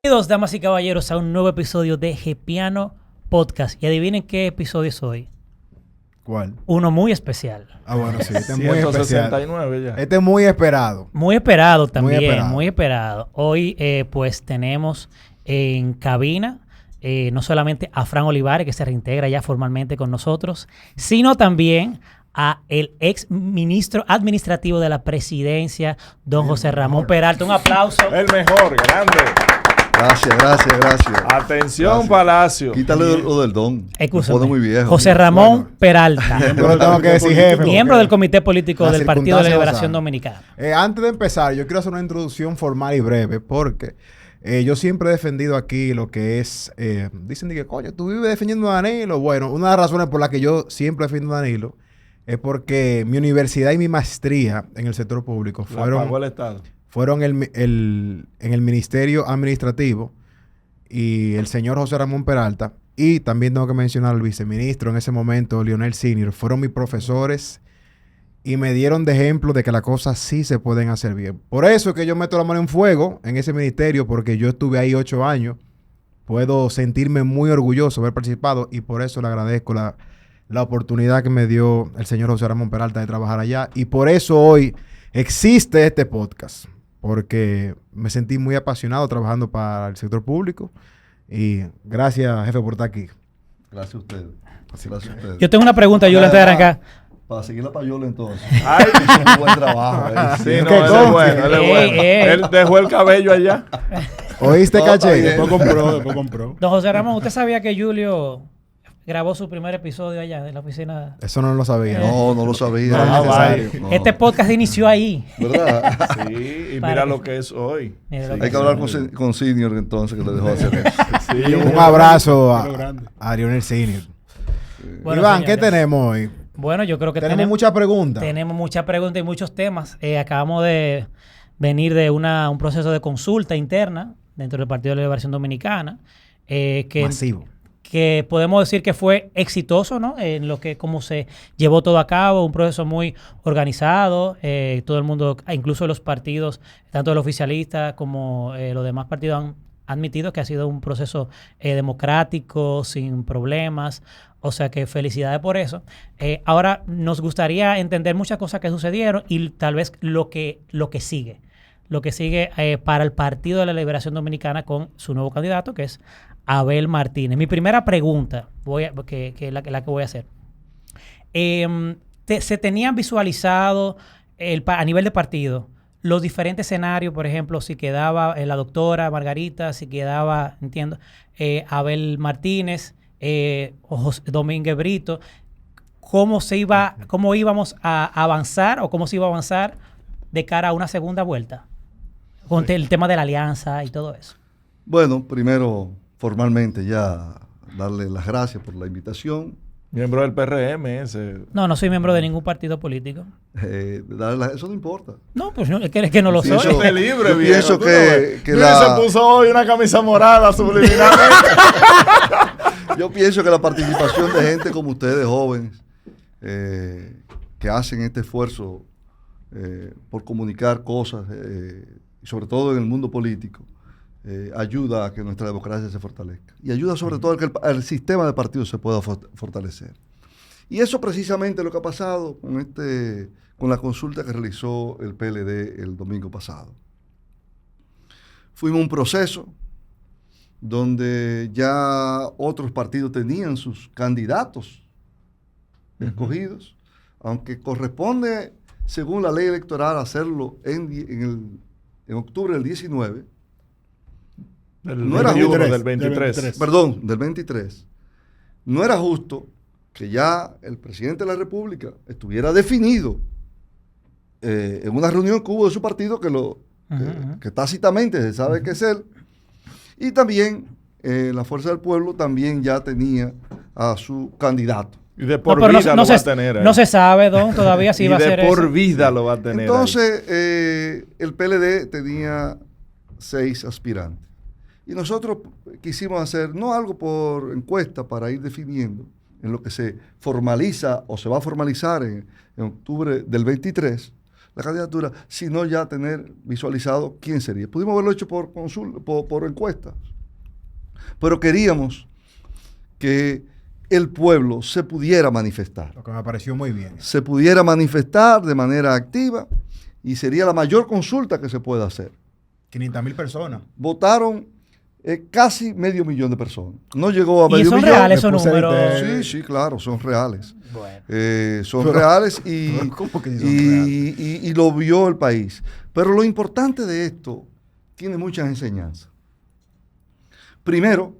Bienvenidos, damas y caballeros, a un nuevo episodio de Gepiano Podcast. Y adivinen qué episodio es hoy. ¿Cuál? Uno muy especial. Ah, bueno, sí, este es muy especial. 169 ya. Este es muy esperado. Muy esperado también, Muy esperado. muy esperado. Hoy, pues, tenemos en cabina no solamente a Fran Olivares, que se reintegra ya formalmente con nosotros, sino también a el ex ministro administrativo de la presidencia, don José Ramón Peralta. Un aplauso. El mejor, grande. Gracias. Atención, Gracias. Palacio. Quítale lo del don. Escúchame. Lo pone muy viejo. José Ramón Peralta. Yo lo tengo que decir, jefe. Miembro del Comité Político Las del Partido de la circunstancias Liberación lo saben. Dominicana. Antes de empezar, yo quiero hacer una introducción formal y breve porque yo siempre he defendido aquí lo que es... dicen que, coño, tú vives defendiendo a Danilo. Bueno, una de las razones por las que yo siempre defiendo a Danilo es porque mi universidad y mi maestría en el sector público La pagó el Estado. fueron en el Ministerio Administrativo y el señor José Ramón Peralta, y también tengo que mencionar al viceministro en ese momento, Lionel Senior, fueron mis profesores y me dieron de ejemplo de que las cosas sí se pueden hacer bien. Por eso es que yo meto la mano en fuego en ese ministerio, porque yo estuve ahí 8 años. Puedo sentirme muy orgulloso de haber participado y por eso le agradezco la oportunidad que me dio el señor José Ramón Peralta de trabajar allá. Y por eso hoy existe este podcast, porque me sentí muy apasionado trabajando para el sector público. Y gracias, jefe, por estar aquí. Gracias a ustedes. Gracias a ustedes. Yo tengo una pregunta, yo antes de arrancar. Para seguir la payola entonces. Ay, Es un buen trabajo. sí, ¿Qué no, él es cosa? bueno, él es bueno. Él dejó el cabello allá. ¿Oíste, No, caché? está bien. Después compró. Don José Ramón, ¿usted sabía que Julio grabó su primer episodio allá en la oficina? Eso no lo sabía. No lo sabía. No, Era necesario. necesario. No. Este podcast inició ahí. ¿Verdad? Sí, y Para mira que- lo que es hoy. Mira lo Hay que que hablar con Senior entonces, que le dejó hacer eso. Sí, Un abrazo a Lionel Senior. Bueno, Iván, señores, ¿qué tenemos hoy? Bueno, yo creo que Tenemos muchas preguntas. tenemos muchas preguntas y muchos temas. Acabamos de venir de un proceso de consulta interna dentro del Partido de la Liberación Dominicana, Masivo. que podemos decir que fue exitoso, ¿no? En lo que cómo se llevó todo a cabo, un proceso muy organizado, todo el mundo, incluso los partidos, tanto el oficialista como los demás partidos han admitido que ha sido un proceso democrático, sin problemas, o sea que felicidades por eso. Ahora nos gustaría entender muchas cosas que sucedieron y tal vez lo que sigue. Lo que sigue para el Partido de la Liberación Dominicana con su nuevo candidato, que es Abel Martínez. Mi primera pregunta, que es la que voy a hacer. ¿Se tenían visualizado a nivel de partido los diferentes escenarios? Por ejemplo, si quedaba la doctora Margarita, si quedaba, entiendo, Abel Martínez, o Domínguez Brito, cómo íbamos a avanzar o cómo se iba a avanzar de cara a una segunda vuelta con el tema de la alianza y todo eso. Bueno, primero, formalmente ya darle las gracias por la invitación. Miembro del PRM ese. No soy miembro de ningún partido político. Eso no importa. No, pues no, es que no lo Sí, soy. eso- Esté libre, yo viejo, pienso tú no ves. que Luis la- se puso hoy una camisa morada subliminalmente. Yo pienso que la participación de gente como ustedes, jóvenes, que hacen este esfuerzo por comunicar cosas, y sobre todo en el mundo político, ayuda a que nuestra democracia se fortalezca. Y ayuda sobre todo a que el sistema de partidos se pueda fortalecer. Y eso precisamente es lo que ha pasado con la consulta que realizó el PLD el domingo pasado. Fuimos un proceso donde ya otros partidos tenían sus candidatos escogidos, aunque corresponde, según la ley electoral, hacerlo en octubre del 19, No era justo. del 23. perdón, del 23. No era justo que ya el presidente de la República estuviera definido en una reunión que hubo de su partido que tácitamente se sabe que es él, y también la Fuerza del Pueblo también ya tenía a su candidato. Y de por pero vida lo va a tener. no se sabe, don, todavía si y va a de ser por eso. vida lo va a tener. Entonces, el PLD tenía 6 aspirantes. Y nosotros quisimos hacer, no algo por encuesta para ir definiendo en lo que se formaliza o se va a formalizar en octubre del 23, la candidatura, sino ya tener visualizado quién sería. Pudimos haberlo hecho por encuestas, pero queríamos que el pueblo se pudiera manifestar. Lo que me pareció muy bien. Se pudiera manifestar de manera activa y sería la mayor consulta que se pueda hacer. 500,000 personas. Votaron casi 500,000 de personas. No llegó a ¿Y medio son millón. reales esos Le puse números? Sí, sí, claro, son reales. Bueno. Son reales y, ¿Cómo que sí son reales? y lo vio el país. Pero lo importante de esto tiene muchas enseñanzas. Primero,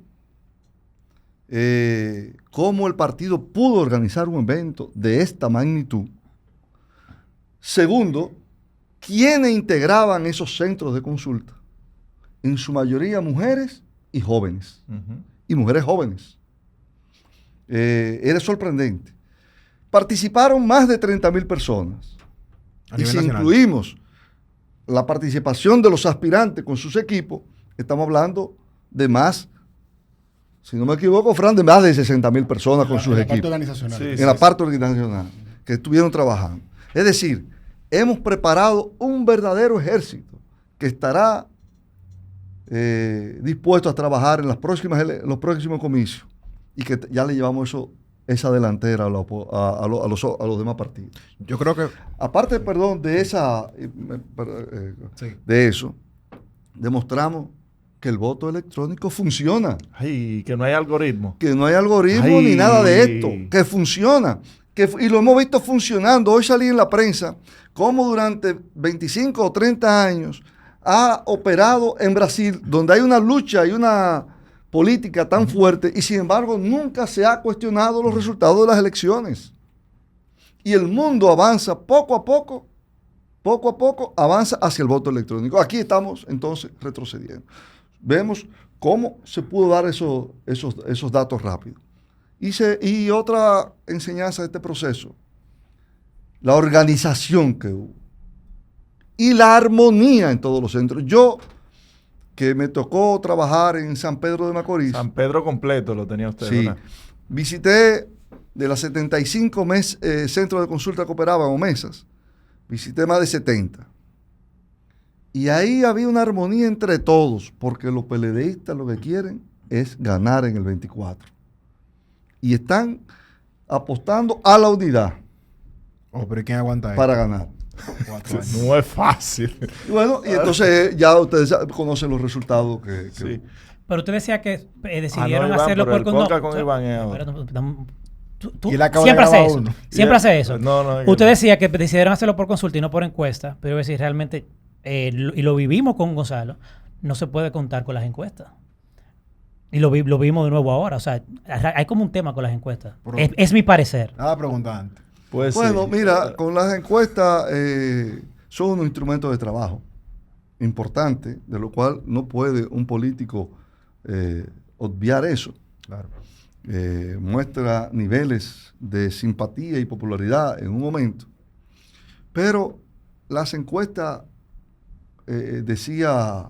cómo el partido pudo organizar un evento de esta magnitud. Segundo, quiénes integraban esos centros de consulta. En su mayoría mujeres y jóvenes. Y mujeres jóvenes. Era sorprendente. Participaron más de 30,000 personas. A Y nivel si nacional. incluimos la participación de los aspirantes con sus equipos, estamos hablando de más, si no me equivoco, Fran, de más de 60,000 personas con sus En la parte equipos. organizacional. Sí. En la parte organizacional, que estuvieron trabajando. Es decir, hemos preparado un verdadero ejército que estará dispuesto a trabajar en los próximos comicios y que ya le llevamos esa delantera a los demás partidos. Yo creo que... Aparte, perdón, de de eso, demostramos que el voto electrónico funciona, Ay, que no hay algoritmo. que no hay algoritmo Ay. ni nada de esto, que funciona, y lo hemos visto funcionando. Hoy salí en la prensa cómo durante 25 o 30 años ha operado en Brasil, donde hay una lucha y una política tan fuerte, y sin embargo nunca se ha cuestionado los resultados de las elecciones. Y el mundo avanza poco a poco avanza hacia el voto electrónico. Aquí estamos entonces retrocediendo. Vemos cómo se pudo dar esos datos rápidos. Y otra enseñanza de este proceso, la organización que hubo y la armonía en todos los centros. Yo, que me tocó trabajar en San Pedro de Macorís, San Pedro completo lo tenía usted, sí, ¿verdad? visité de las 75 centros de consulta que operaban o mesas, visité más de 70. Y ahí había una armonía entre todos, porque los PLDistas lo que quieren es ganar en el 24. Y están apostando a la unidad Oh, pero ¿quién aguanta eso? para ganar. 4 años. No es fácil. Y bueno, y entonces ya ustedes conocen los resultados que Sí. Pero usted decía que decidieron Iván, hacerlo pero por el podcast con Iván es ahora. Y él acaba de siempre hace grabar eso. uno. Siempre hace eso. No, Usted decía que decidieron hacerlo por consulta y no por encuesta, pero es decir, realmente, y lo vivimos con Gonzalo, no se puede contar con las encuestas. Y lo vimos de nuevo ahora. O sea, hay como un tema con las encuestas. Pero- Es mi parecer. Nada preguntante. Pues Bueno, sí. mira, con las encuestas son unos instrumentos de trabajo importantes, de lo cual no puede un político obviar eso. Claro. Muestra niveles de simpatía y popularidad en un momento. Pero las encuestas, decía,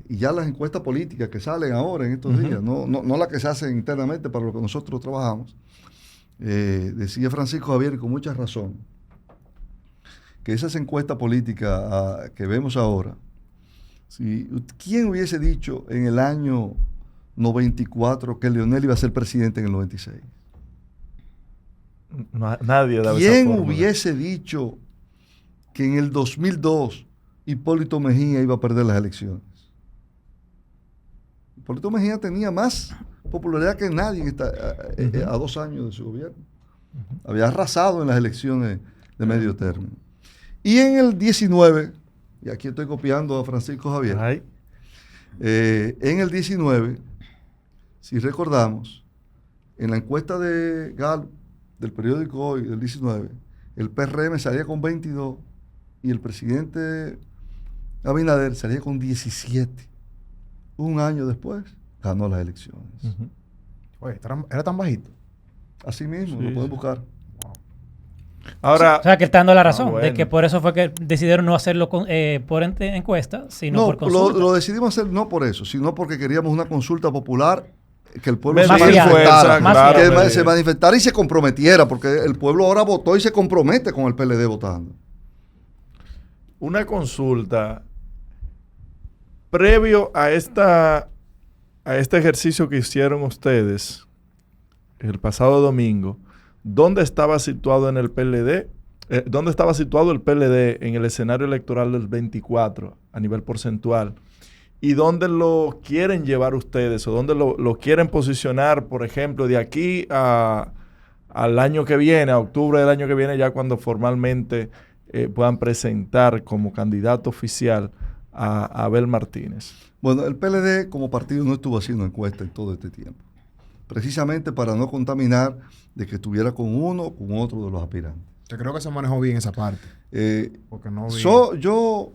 y ya las encuestas políticas que salen ahora en estos días, no las que se hacen internamente para lo que nosotros trabajamos, decía Francisco Javier con mucha razón, que esas encuestas políticas que vemos ahora, ¿quién hubiese dicho en el año 94 que Leonel iba a ser presidente en el 96? Nadie daba esa ¿Quién fórmula. hubiese dicho que en el 2002 Hipólito Mejía iba a perder las elecciones? Hipólito Mejía tenía más popularidad que nadie a 2 años de su gobierno. Había arrasado en las elecciones de medio término. Y en el 19, y aquí estoy copiando a Francisco Javier, Ay, en el 19, si recordamos, en la encuesta de Gallup del periódico Hoy del 19, el PRM salía con 22 y el presidente Abinader salía con 17. Un año después ganó las elecciones. Oye, era tan bajito. Así mismo, Sí, lo pueden sí. buscar. ahora, O sea, que está dando la razón, bueno. de que por eso fue que decidieron no hacerlo por encuesta, sino No, por consulta. lo decidimos hacer no por eso, sino porque queríamos una consulta popular que el pueblo Más se fiable. manifestara, Más claro, fiable. que se manifestara y se comprometiera, porque el pueblo ahora votó y se compromete con el PLD votando. Una consulta. Previo a este ejercicio que hicieron ustedes el pasado domingo, ¿dónde estaba situado en el PLD? ¿Dónde estaba situado el PLD en el escenario electoral del 24 a nivel porcentual? ¿Y dónde lo quieren llevar ustedes? ¿O dónde lo quieren posicionar, por ejemplo, de aquí al año que viene, a octubre del año que viene, ya cuando formalmente puedan presentar como candidato oficial a Abel Martínez? Bueno, el PLD como partido no estuvo haciendo encuestas en todo este tiempo, precisamente para no contaminar de que estuviera con uno o con otro de los aspirantes. Yo creo que se manejó bien esa parte. Porque no vi... Yo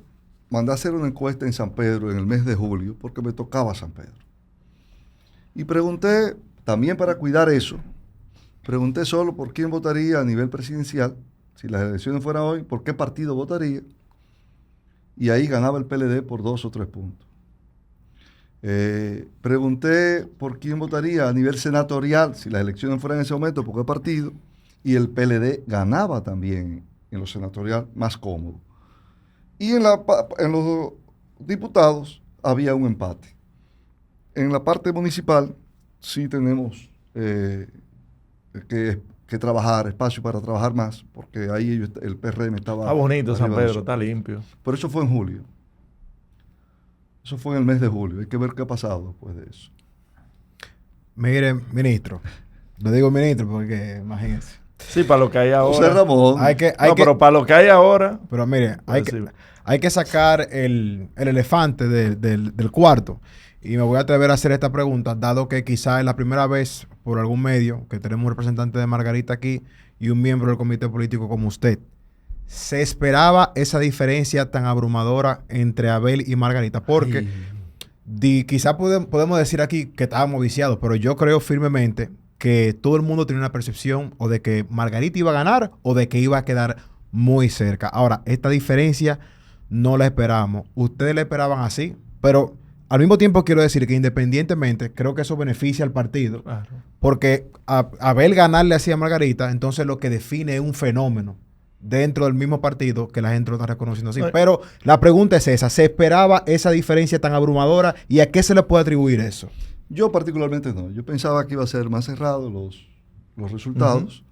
mandé a hacer una encuesta en San Pedro en el mes de julio porque me tocaba San Pedro. Y pregunté, también para cuidar eso, pregunté solo por quién votaría a nivel presidencial, si las elecciones fueran hoy, por qué partido votaría. Y ahí ganaba el PLD por 2 o 3 puntos. Pregunté por quién votaría a nivel senatorial, si las elecciones fueran en ese momento, por qué partido, y el PLD ganaba también en lo senatorial, más cómodo. Y en los diputados había un empate. En la parte municipal sí tenemos que trabajar, espacio para trabajar más, porque ahí el PRM estaba... Está bonito San arriba de Pedro, nosotros. está limpio. Pero eso fue en julio. Eso fue en el mes de julio. Hay que ver qué ha pasado después de eso. Mire, ministro. Le digo ministro porque, imagínense. Sí, para lo que hay ahora. José Ramón. Pero para lo que hay ahora. Pero mire, Pues sí. hay que sacar el elefante del cuarto. Y me voy a atrever a hacer esta pregunta, dado que quizá es la primera vez por algún medio que tenemos un representante de Margarita aquí y un miembro del comité político como usted. ¿Se esperaba esa diferencia tan abrumadora entre Abel y Margarita? Porque quizá podemos decir aquí que estábamos viciados, pero yo creo firmemente que todo el mundo tenía una percepción o de que Margarita iba a ganar o de que iba a quedar muy cerca. Ahora, esta diferencia no la esperamos. Ustedes la esperaban así, pero al mismo tiempo quiero decir que independientemente, creo que eso beneficia al partido, Claro. porque Abel ganarle así a Margarita, entonces lo que define es un fenómeno dentro del mismo partido que la gente lo está reconociendo así. Pero la pregunta es esa, ¿se esperaba esa diferencia tan abrumadora y a qué se le puede atribuir eso? Yo particularmente no. Yo pensaba que iba a ser más cerrado los resultados.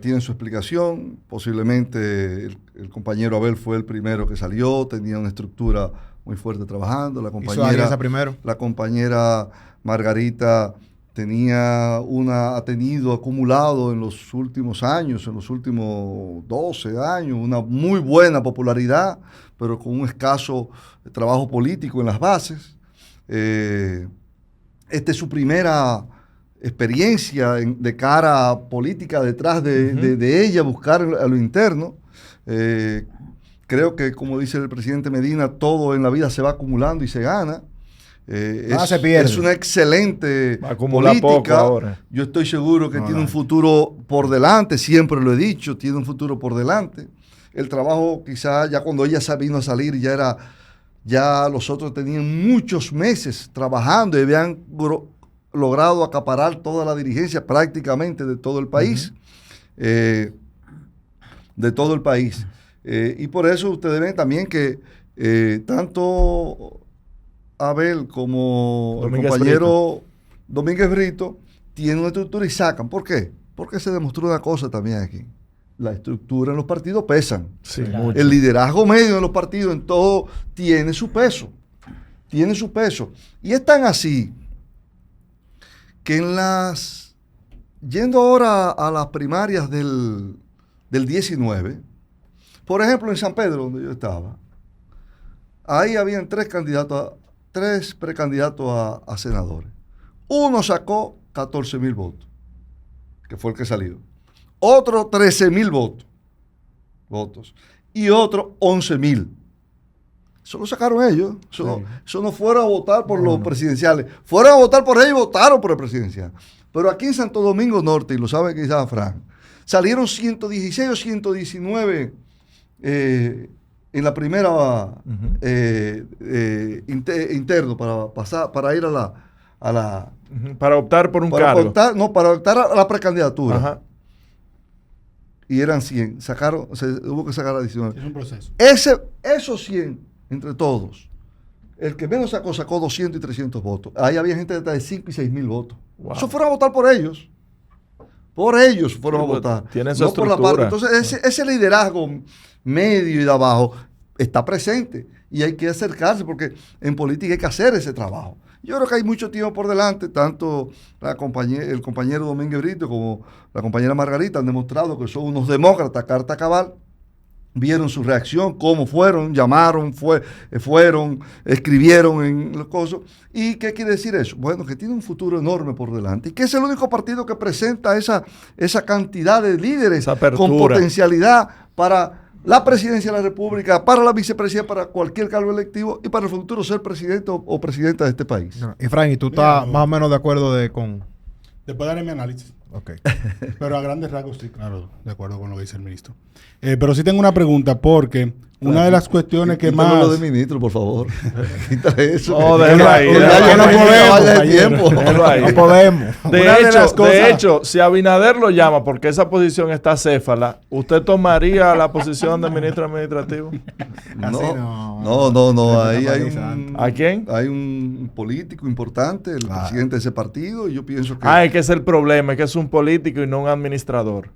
Tienen su explicación. Posiblemente el compañero Abel fue el primero que salió, tenía una estructura muy fuerte trabajando. La compañera Margarita ha tenido acumulado en los últimos años, en los últimos 12 años, una muy buena popularidad, pero con un escaso trabajo político en las bases. Esta es su primera experiencia de cara política detrás de ella, buscar a lo interno. Creo que, como dice el presidente Medina, todo en la vida se va acumulando y se gana. Se pierde. Es una excelente acumular política. poco ahora. Yo estoy seguro que tiene un futuro por delante, siempre lo he dicho, tiene un futuro por delante. El trabajo quizá ya cuando ella vino a salir ya los otros tenían muchos meses trabajando y habían logrado acaparar toda la dirigencia prácticamente de todo el país. Y por eso ustedes ven también que tanto Abel como Domínguez el compañero Domínguez Brito tienen una estructura y sacan. ¿Por qué? Porque se demostró una cosa también aquí. La estructura en los partidos pesan. Sí, Claro. mucho. El liderazgo medio de los partidos en todo tiene su peso. Tiene su peso. Y es tan así que yendo ahora a las primarias del 19, por ejemplo en San Pedro, donde yo estaba, ahí habían tres precandidatos a senadores. Uno sacó 14,000 votos, que fue el que salió. Otro 13,000 votos. Y otro 11,000. Eso lo sacaron ellos. Eso no fueron a votar por los presidenciales. Fueron a votar por ellos y votaron por el presidencial. Pero aquí en Santo Domingo Norte, y lo sabe quizás Fran, salieron 116 o 119 en la primera interno para ir a la Para optar por un para cargo. para optar a la precandidatura. Ajá. Y eran 100. Hubo que sacar a 19. Es un proceso. Esos 100, entre todos, el que menos sacó 200 y 300 votos. Ahí había gente de 5 y 6 mil votos. Wow. Eso fueron a votar por ellos. Por ellos fueron a votar. Tienen su no por la estructura. parte. Entonces, ese liderazgo medio y de abajo está presente. Y hay que acercarse porque en política hay que hacer ese trabajo. Yo creo que hay mucho tiempo por delante, tanto el compañero Domínguez Brito como la compañera Margarita han demostrado que son unos demócratas, carta cabal, vieron su reacción, cómo fueron, llamaron, fueron, escribieron en los cosas. ¿Y qué quiere decir eso? Bueno, que tiene un futuro enorme por delante y que es el único partido que presenta esa cantidad de líderes con potencialidad para la presidencia de la República, para la vicepresidencia, para cualquier cargo electivo y para el futuro ser presidente o presidenta de este país. No. Y Frank, ¿y tú estás más o menos de acuerdo con...? Después daré mi análisis. Ok. Pero a grandes rasgos, sí, claro, de acuerdo con lo que dice el ministro. Pero sí tengo una pregunta, porque una de las cuestiones que más... lo de ministro, por favor. Quítale eso. No, déjalo ahí. No podemos. De hecho, si Abinader lo llama porque esa posición está céfala, ¿usted tomaría la posición de ministro administrativo? No. Ahí hay un... ¿A quién? Hay un político importante, el presidente de ese partido, y yo pienso que... Es que es el problema, es que es un político y no un administrador.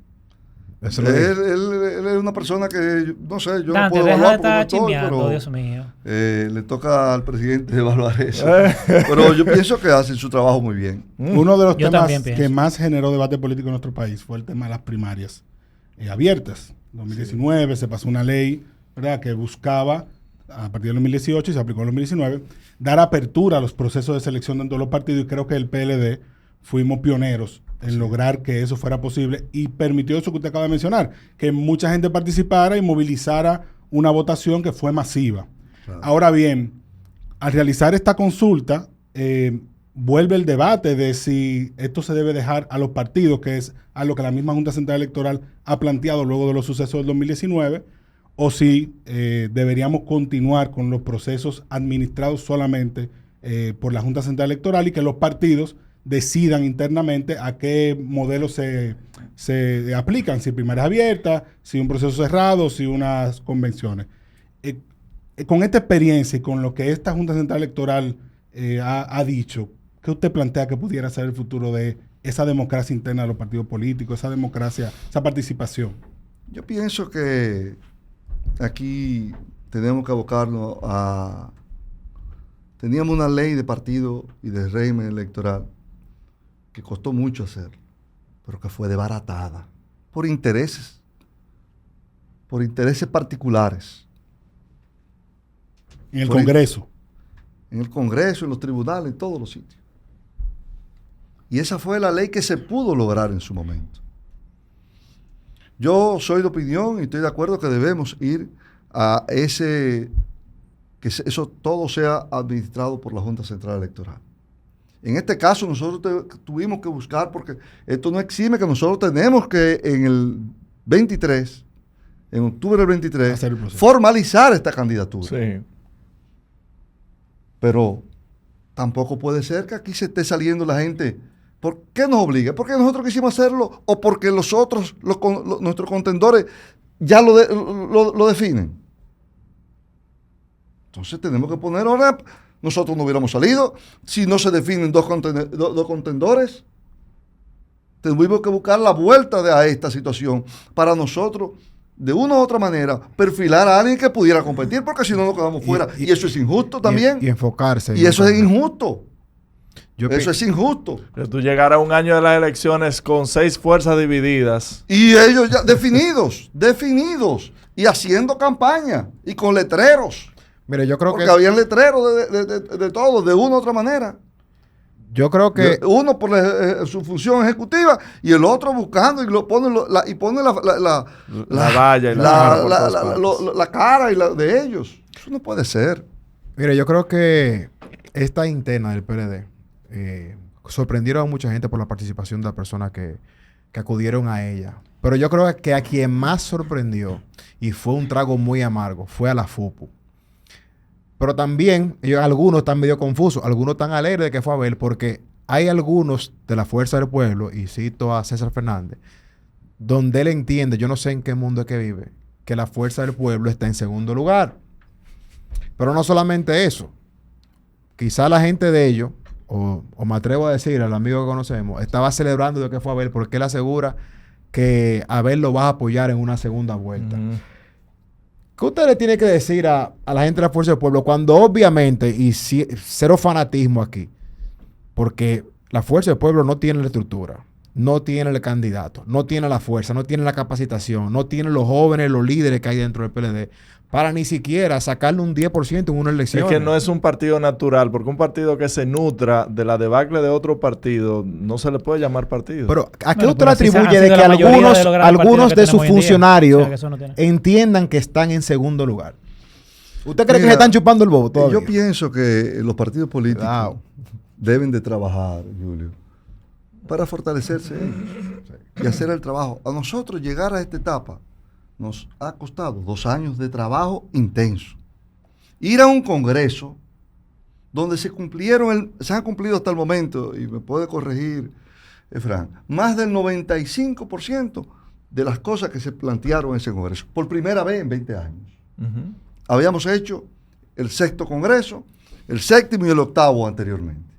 Él es una persona que, no sé, yo Dante, no puedo deja evaluar de estar porque no estoy, chismeando, pero Dios mío. le toca al presidente evaluar eso. Pero yo pienso que hacen su trabajo muy bien. Uno de los Yo temas también que más generó debate político en nuestro país fue el tema de las primarias abiertas. En 2019 se pasó una ley, ¿verdad?, que buscaba, a partir del 2018 y se aplicó en 2019, dar apertura a los procesos de selección dentro de los partidos, y creo que el PLD fuimos pioneros en lograr que eso fuera posible y permitió eso que usted acaba de mencionar, que mucha gente participara y movilizara una votación que fue masiva. Claro. Ahora bien, al realizar esta consulta, vuelve el debate de si esto se debe dejar a los partidos, que es a lo que la misma Junta Central Electoral ha planteado luego de los sucesos del 2019, o si deberíamos continuar con los procesos administrados solamente por la Junta Central Electoral y que los partidos decidan internamente a qué modelo se aplican, si primarias abiertas, si un proceso cerrado, si unas convenciones. Con esta experiencia y con lo que esta Junta Central Electoral ha dicho, ¿qué usted plantea que pudiera ser el futuro de esa democracia interna de los partidos políticos, esa democracia, esa participación? Yo pienso que aquí tenemos que abocarnos a... Teníamos una ley de partido y de régimen electoral que costó mucho hacer, pero que fue desbaratada por intereses particulares. En el Congreso. En el Congreso, en los tribunales, en todos los sitios. Y esa fue la ley que se pudo lograr en su momento. Yo soy de opinión y estoy de acuerdo que debemos ir a que eso todo sea administrado por la Junta Central Electoral. En este caso nosotros tuvimos que buscar, porque esto no exime que nosotros tenemos que en el 23, en octubre del 23, formalizar esta candidatura. Sí. Pero tampoco puede ser que aquí se esté saliendo la gente. ¿Por qué nos obliga? ¿Porque nosotros quisimos hacerlo o porque los otros, nuestros contendores, ya lo definen? Entonces tenemos que poner ahora... Nosotros no hubiéramos salido si no se definen dos contendores. Tuvimos que buscar la vuelta a esta situación para nosotros, de una u otra manera, perfilar a alguien que pudiera competir, porque si no nos quedamos fuera. Y eso es injusto también. Y enfocarse. Y eso es injusto. Eso es injusto. Pero tú llegar a un año de las elecciones con 6 fuerzas divididas. Y ellos ya definidos, y haciendo campaña, y con letreros. Mire, yo creo porque habían letreros de todo, de una u otra manera. Yo creo que... Uno por su función ejecutiva y el otro buscando y pone la valla y la cara de ellos. Eso no puede ser. Mire, yo creo que esta interna del PLD sorprendieron a mucha gente por la participación de las personas que que acudieron a ella. Pero yo creo que a quien más sorprendió, y fue un trago muy amargo, fue a la FUPU. Pero también, algunos están medio confusos, algunos están alegres de que fue Abel, porque hay algunos de la Fuerza del Pueblo, y cito a César Fernández, donde él entiende, yo no sé en qué mundo es que vive, que la Fuerza del Pueblo está en segundo lugar. Pero no solamente eso. Quizá la gente de ellos, o me atrevo a decir al amigo que conocemos, estaba celebrando de que fue Abel, porque él asegura que Abel lo va a apoyar en una segunda vuelta. ¿Qué usted le tiene que decir a la gente de la Fuerza del Pueblo cuando obviamente, y cero fanatismo aquí, porque la Fuerza del Pueblo no tiene la estructura, no tiene el candidato, no tiene la fuerza, no tiene la capacitación, no tiene los jóvenes, los líderes que hay dentro del PLD, para ni siquiera sacarle un 10% en una elección? Es que no es un partido natural, porque un partido que se nutra de la debacle de otro partido no se le puede llamar partido. Pero ¿a qué Bueno, usted pero le así atribuye ha de sido que la mayoría de los grandes algunos partidos que de sus tenemos hoy en día? funcionarios O sea, que eso no tiene. entiendan que están en segundo lugar? ¿Usted cree que Mira, se están chupando el bobo todavía? Yo pienso que los partidos políticos Cuidado. deben de trabajar, Julio, para fortalecerse y hacer el trabajo. A nosotros llegar a esta etapa nos ha costado 2 años de trabajo intenso. Ir a un congreso donde se han cumplido hasta el momento, y me puede corregir, Efraín, más del 95% de las cosas que se plantearon en ese congreso, por primera vez en 20 años. Habíamos hecho el 6º congreso, el 7º y el 8º anteriormente.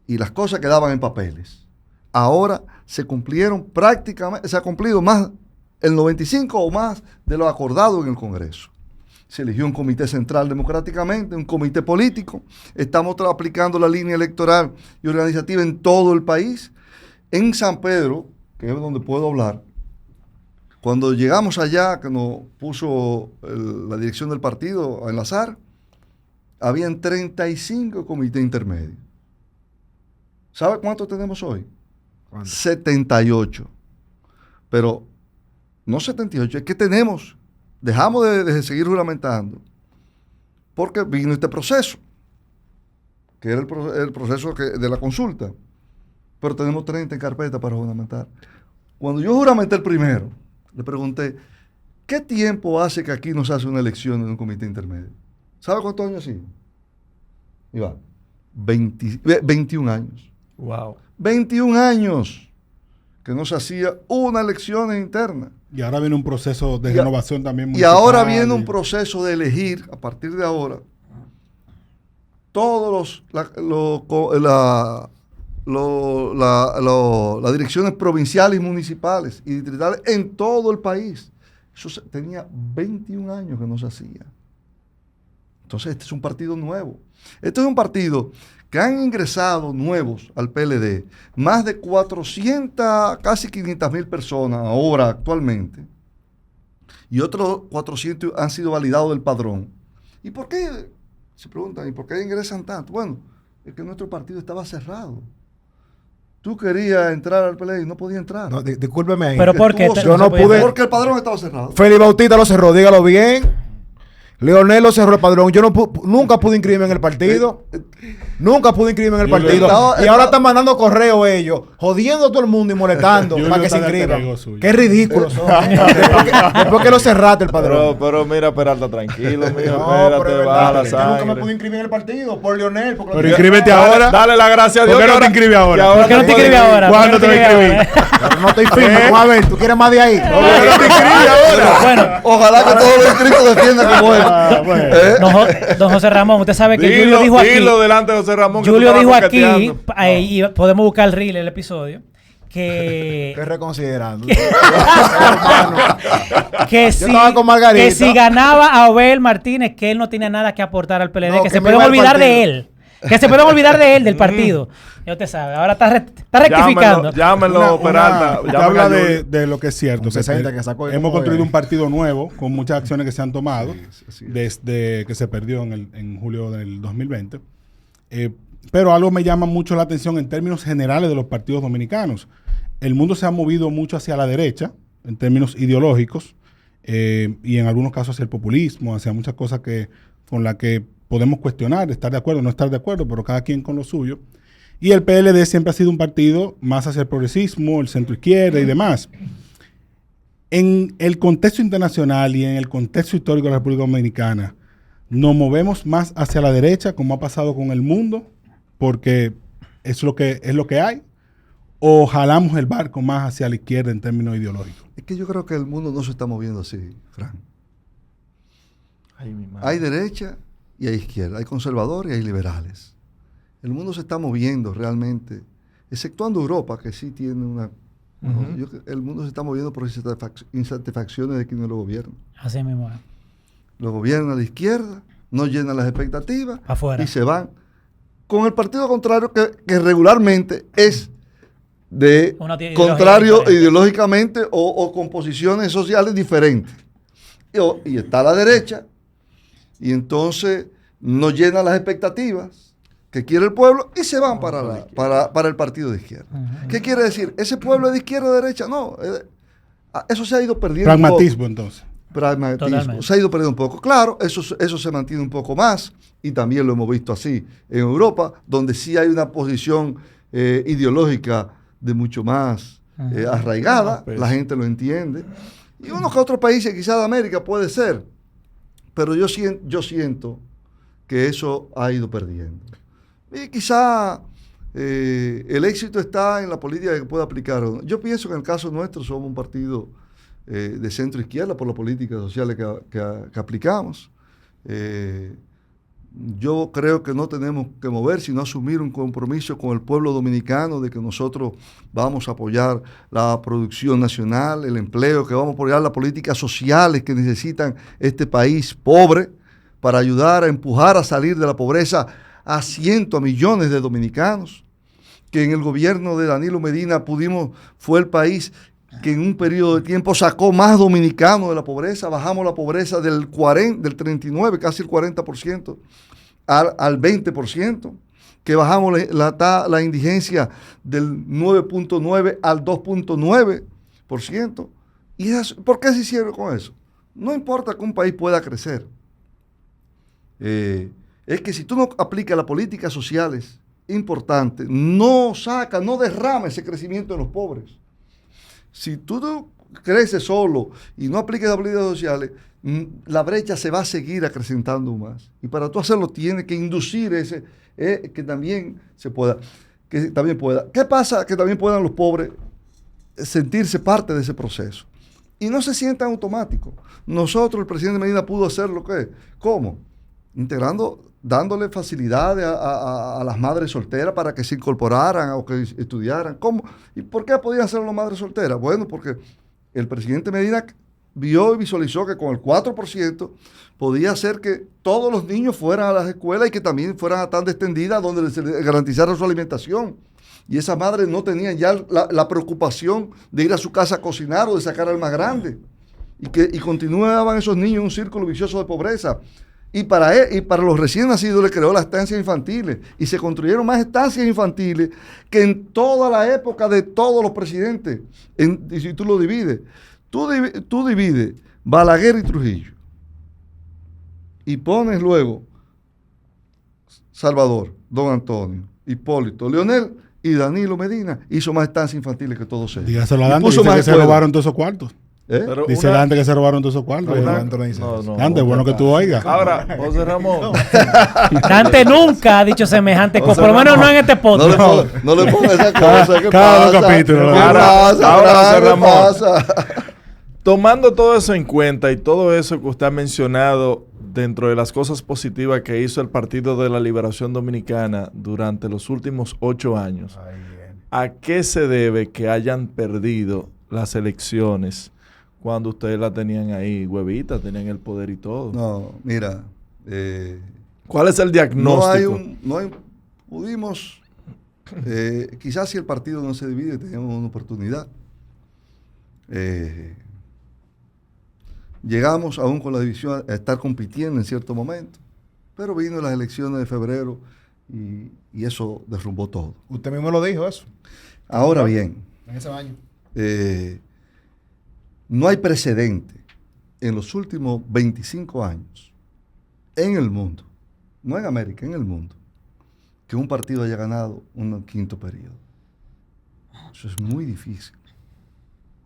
Y las cosas quedaban en papeles. Ahora se cumplieron prácticamente, se ha cumplido más, el 95 o más de lo acordado en el Congreso. Se eligió un comité central democráticamente, un comité político. Estamos aplicando la línea electoral y organizativa en todo el país. En San Pedro, que es donde puedo hablar, cuando llegamos allá, que nos puso la dirección del partido a enlazar, habían 35 comités intermedios. ¿Sabe cuántos tenemos hoy? ¿Cuánto? 78. Pero no 78, es que dejamos de seguir juramentando, porque vino este proceso, que era el proceso de la consulta, pero tenemos 30 en carpeta para juramentar. Cuando yo juramenté el primero, le pregunté, ¿qué tiempo hace que aquí no se hace una elección en un comité intermedio? ¿Sabe cuántos años así? Iván, 21 años. Wow. 21 años que no se hacía una elección interna. Y ahora viene un proceso de renovación también Y municipal. ahora viene un proceso de elegir, a partir de ahora, todos las direcciones provinciales y municipales y distritales en todo el país. Eso tenía 21 años que no se hacía. Entonces, este es un partido nuevo. Este es un partido que han ingresado nuevos al PLD, más de 400, casi 500,000 personas ahora actualmente, y otros 400 han sido validados del padrón. ¿Y por qué? Se preguntan, ¿y por qué ingresan tanto? Bueno, es que nuestro partido estaba cerrado. Tú querías entrar al PLD y no podías entrar. No, discúlpeme ahí. Pero ¿por qué? Yo no pude. Porque el padrón estaba cerrado. Félix Bautista lo cerró, dígalo bien. Leonel lo cerró el padrón. Yo nunca pude inscribirme en el partido. Nunca pude inscribirme en el partido. Y ahora están mandando correo ellos, jodiendo a todo el mundo y molestando para que se inscriban. Qué ridículos son. Después que lo cerraste el padrón. Pero mira, Peralta, tranquilo, mijo. No, pero es baja la verdad. Yo nunca me sangre. pude inscribir en el partido por Leonel. Porque Pero inscríbete ahora. Dale la gracia a Dios. ¿Por qué que no te inscribes ahora? que ¿Por qué no te inscribes ahora? ¿Cuándo te vas a inscribir? Pero no estoy firme. Vamos a ver, ¿tú quieres más de ahí? ¿Por qué no te inscribes ahora? Bueno, Ojalá que todos los inscritos defiendan como él. Bueno. don José Ramón, usted sabe que Dilo, Julio dijo aquí. dilo delante de José Ramón. que Julio tú dijo estabas aquí, coqueteando. y podemos buscar el reel, el episodio, que Estoy reconsiderando. que si, estaba con Margarita. que si ganaba Abel Martínez, que él no tenía nada que aportar al PLD, No, que que se me pueden iba al olvidar partido. de él. Que se pueden olvidar de él, del partido. Ya usted sabe, ahora está rectificando. Llámenlo, Peralta. Usted llamen a habla Julio. de lo que es cierto. Un 60 que sacó el hemos nuevo construido ahí. un partido nuevo con muchas acciones que se han tomado así es. desde que se perdió en julio del 2020. Pero algo me llama mucho la atención en términos generales de los partidos dominicanos. El mundo se ha movido mucho hacia la derecha, en términos ideológicos, y en algunos casos hacia el populismo, hacia muchas cosas con las que podemos cuestionar, estar de acuerdo, no estar de acuerdo, pero cada quien con lo suyo. Y el PLD siempre ha sido un partido más hacia el progresismo, el centro izquierda y demás. En el contexto internacional y en el contexto histórico de la República Dominicana, nos movemos más hacia la derecha, como ha pasado con el mundo, porque es lo que hay, o jalamos el barco más hacia la izquierda en términos ideológicos. Es que yo creo que el mundo no se está moviendo así, Fran. Ay, mi madre. Hay derecha y hay izquierda, hay conservadores y hay liberales. El mundo se está moviendo realmente, exceptuando Europa, que sí tiene una... el mundo se está moviendo por insatisfacciones de quienes lo gobiernan. Así mismo. Lo gobierna la izquierda, no llenan las expectativas Afuera. y se van con el partido contrario que regularmente es de Una ideología contrario diferente. ideológicamente o con posiciones sociales diferentes. Y está la derecha y entonces no llena las expectativas que quiere el pueblo y se van para el partido de izquierda. ¿Qué quiere decir? ¿Ese pueblo es de izquierda o de derecha? No. Eso se ha ido perdiendo. Pragmatismo, entonces. Pragmatismo. Totalmente. Se ha ido perdiendo un poco. Claro, eso se mantiene un poco más y también lo hemos visto así en Europa, donde sí hay una posición ideológica de mucho más arraigada, la gente lo entiende. Y unos que otros países, quizás de América, puede ser, pero yo siento que eso ha ido perdiendo. Y quizá el éxito está en la política que puede aplicar. Yo pienso que en el caso nuestro somos un partido de centro izquierda por las políticas sociales que aplicamos. Yo creo que no tenemos que mover, sino asumir un compromiso con el pueblo dominicano de que nosotros vamos a apoyar la producción nacional, el empleo, que vamos a apoyar las políticas sociales que necesitan este país pobre para ayudar a empujar a salir de la pobreza a cientos, a millones de dominicanos, que en el gobierno de Danilo Medina fue el país que en un periodo de tiempo sacó más dominicanos de la pobreza, bajamos la pobreza del 39, casi el 40%, al 20%, que bajamos la indigencia del 9.9 al 2.9%. ¿Y por qué se hicieron con eso? No importa que un país pueda crecer. Es que si tú no aplicas las políticas sociales importantes, no derrama ese crecimiento en los pobres. Si tú no creces solo y no aplicas las políticas sociales, la brecha se va a seguir acrecentando más. Y para tú hacerlo, tienes que inducir que también se pueda. Que también pueda. ¿Qué pasa? Que también puedan los pobres sentirse parte de ese proceso. Y no se sientan automáticos. Nosotros, el presidente Medina pudo hacerlo, ¿cómo? Dándole facilidades a las madres solteras para que se incorporaran o que estudiaran. ¿Cómo? ¿Y por qué podían hacerlo las madres solteras? Bueno, porque el presidente Medina vio y visualizó que con el 4% podía hacer que todos los niños fueran a las escuelas y que también fueran a tan extendidas donde se les garantizara su alimentación. Y esas madres no tenían ya la preocupación de ir a su casa a cocinar o de sacar al más grande. Y continuaban esos niños en un círculo vicioso de pobreza. Y para los recién nacidos le creó las estancias infantiles y se construyeron más estancias infantiles que en toda la época de todos los presidentes. Y si tú lo divides, tú divides Balaguer y Trujillo y pones luego Salvador, Don Antonio, Hipólito, Leonel y Danilo Medina, hizo más estancias infantiles que todos ellos. Dígaselo a Dante, dice que se robaron todos esos cuartos. Pero Dice Dante que se robaron todos esos cuartos. Dante, bueno que tú oigas. Ahora, José Ramón. Dante nunca ha dicho semejante cosa, por lo menos no en este podcast. No le pongas esa cosa. ¿Qué Cada pasa? capítulo. ¿Qué pasa? Ahora, José ¿Qué Ramón. pasa? Tomando todo eso en cuenta y todo eso que usted ha mencionado dentro de las cosas positivas que hizo el Partido de la Liberación Dominicana durante los últimos 8 años, ¿a qué se debe que hayan perdido las elecciones cuando ustedes la tenían ahí, huevita, tenían el poder y todo? No, mira. ¿Cuál es el diagnóstico? Pudimos, quizás si el partido no se divide, teníamos una oportunidad. Llegamos aún con la división a estar compitiendo en cierto momento, pero vino las elecciones de febrero y eso derrumbó todo. Usted mismo lo dijo eso. Ahora bien, En ese año. no hay precedente en los últimos 25 años en el mundo, no en América, en el mundo, que un partido haya ganado un quinto periodo. Eso es muy difícil.